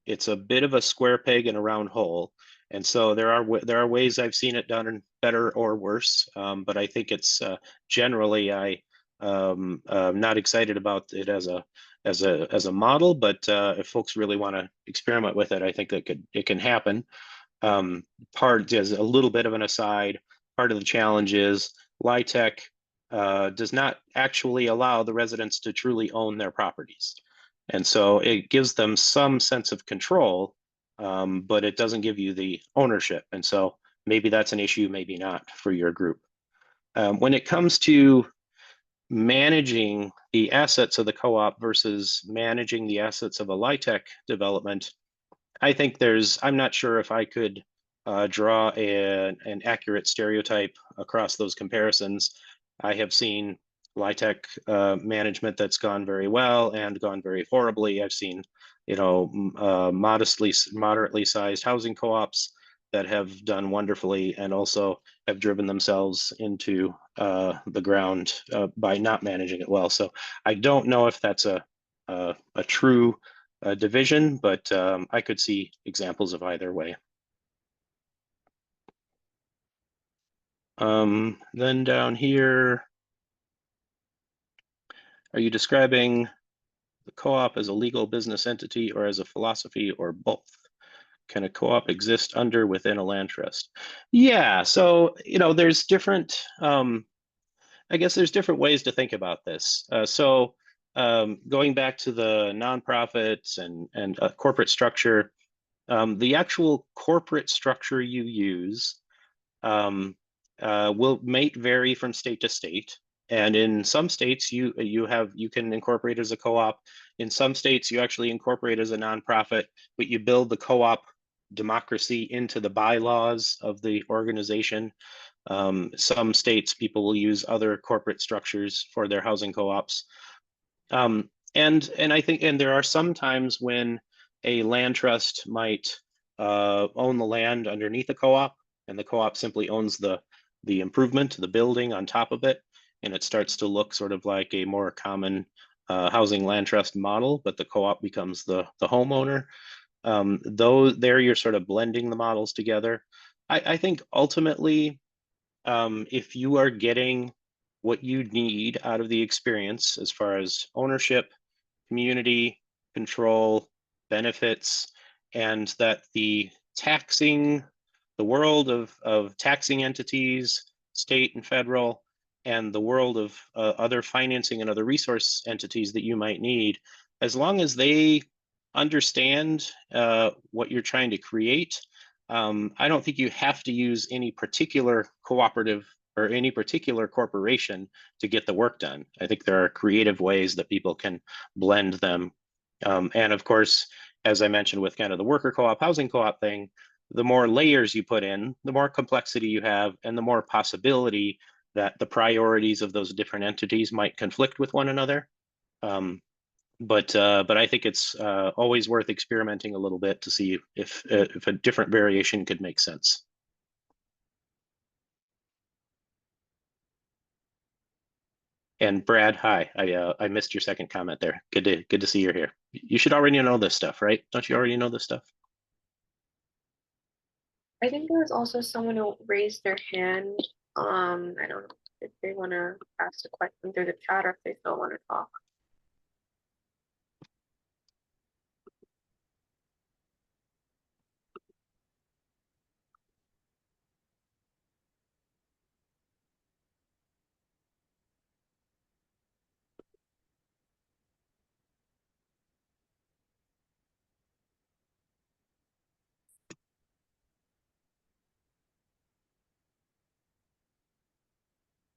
It's a bit of a square peg in a round hole. And so there are ways I've seen it done better or worse, but I think it's generally I'm not excited about it as a model. But if folks really want to experiment with it, I think it can happen. Part as a little bit of an aside, part of the challenge is LIHTC does not actually allow the residents to truly own their properties. And so it gives them some sense of control, but it doesn't give you the ownership. And so maybe that's an issue, maybe not for your group. When it comes to managing the assets of the co-op versus managing the assets of a LIHTC development, I think I'm not sure if I could draw an accurate stereotype across those comparisons. I have seen LIHTC management that's gone very well and gone very horribly. I've seen, moderately sized housing co-ops that have done wonderfully and also have driven themselves into the ground by not managing it well. So I don't know if that's a true division, but I could see examples of either way. Then down here, are you describing the co-op as a legal business entity or as a philosophy or both? Can a co-op exist under within a land trust? Yeah, so there's different. I guess there's different ways to think about this. Going back to the nonprofits and corporate structure, the actual corporate structure you use may vary from state to state. And in some states, you can incorporate as a co-op. In some states, you actually incorporate as a nonprofit, but you build the co-op democracy into the bylaws of the organization. Some states, people will use other corporate structures for their housing co-ops. And I think, and there are some times when a land trust might own the land underneath a co-op, and the co-op simply owns the improvement, the building on top of it, and it starts to look sort of like a more common housing land trust model, but the co-op becomes the homeowner. Though there you're sort of blending the models together. I think ultimately, if you are getting what you need out of the experience as far as ownership, community, control, benefits, and that the world of taxing entities, state and federal, and the world of other financing and other resource entities that you might need, as long as they understand what you're trying to create, I don't think you have to use any particular cooperative or any particular corporation to get the work done. I think there are creative ways that people can blend them. And of course, as I mentioned with kind of the worker co-op, housing co-op thing, the more layers you put in, the more complexity you have, and the more possibility that the priorities of those different entities might conflict with one another. But I think it's always worth experimenting a little bit to see if a different variation could make sense. And Brad, hi. I missed your second comment there. Good to see you're here. You should already know this stuff, right? Don't you already know this stuff? I think there was also someone who raised their hand. I don't know if they want to ask a question through the chat or if they still want to talk.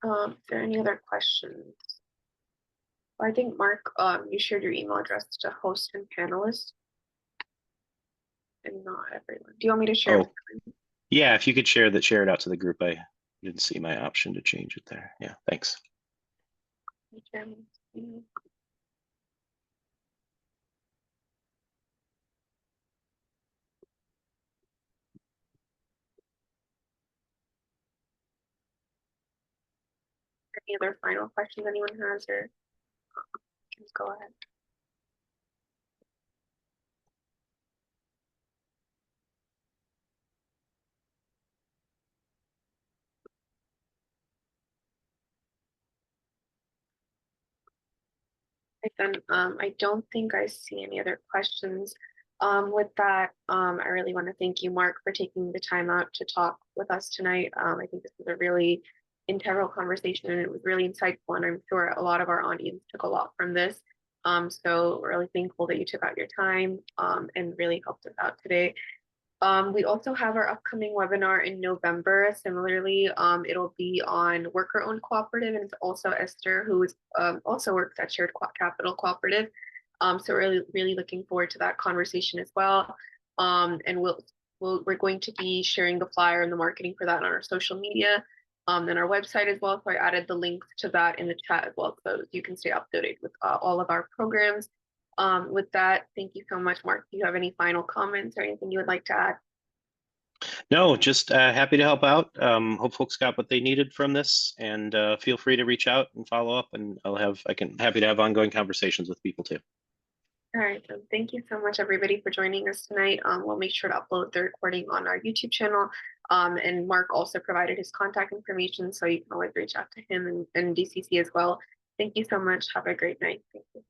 Is there any other questions? I think Mark, you shared your email address to host and panelists, and not everyone. Do you want me to share? Oh, yeah. If you could share it out to the group. I didn't see my option to change it there. Yeah, thanks. Any other final questions anyone has, or just go ahead. Then I don't think I see any other questions. With that, I really want to thank you, Mark, for taking the time out to talk with us tonight. I think this was a really integral conversation and it was really insightful, and I'm sure a lot of our audience took a lot from this. So we're really thankful that you took out your time and really helped us out today. We also have our upcoming webinar in November. Similarly, it'll be on worker-owned cooperative, and it's also Esther, who is also works at Shared Capital Cooperative. So really looking forward to that conversation as well. And we're going to be sharing the flyer and the marketing for that on our social media and our website as well. So I added the links to that in the chat as well, so you can stay updated with all of our programs. With that, thank you so much, Mark. Do you have any final comments or anything you would like to add? No, just happy to help out. Hope folks got what they needed from this, and feel free to reach out and follow up, and happy to have ongoing conversations with people too. All right, so thank you so much, everybody, for joining us tonight. We'll make sure to upload the recording on our YouTube channel. And Mark also provided his contact information, so you can always reach out to him and DCC as well. Thank you so much. Have a great night. Thank you.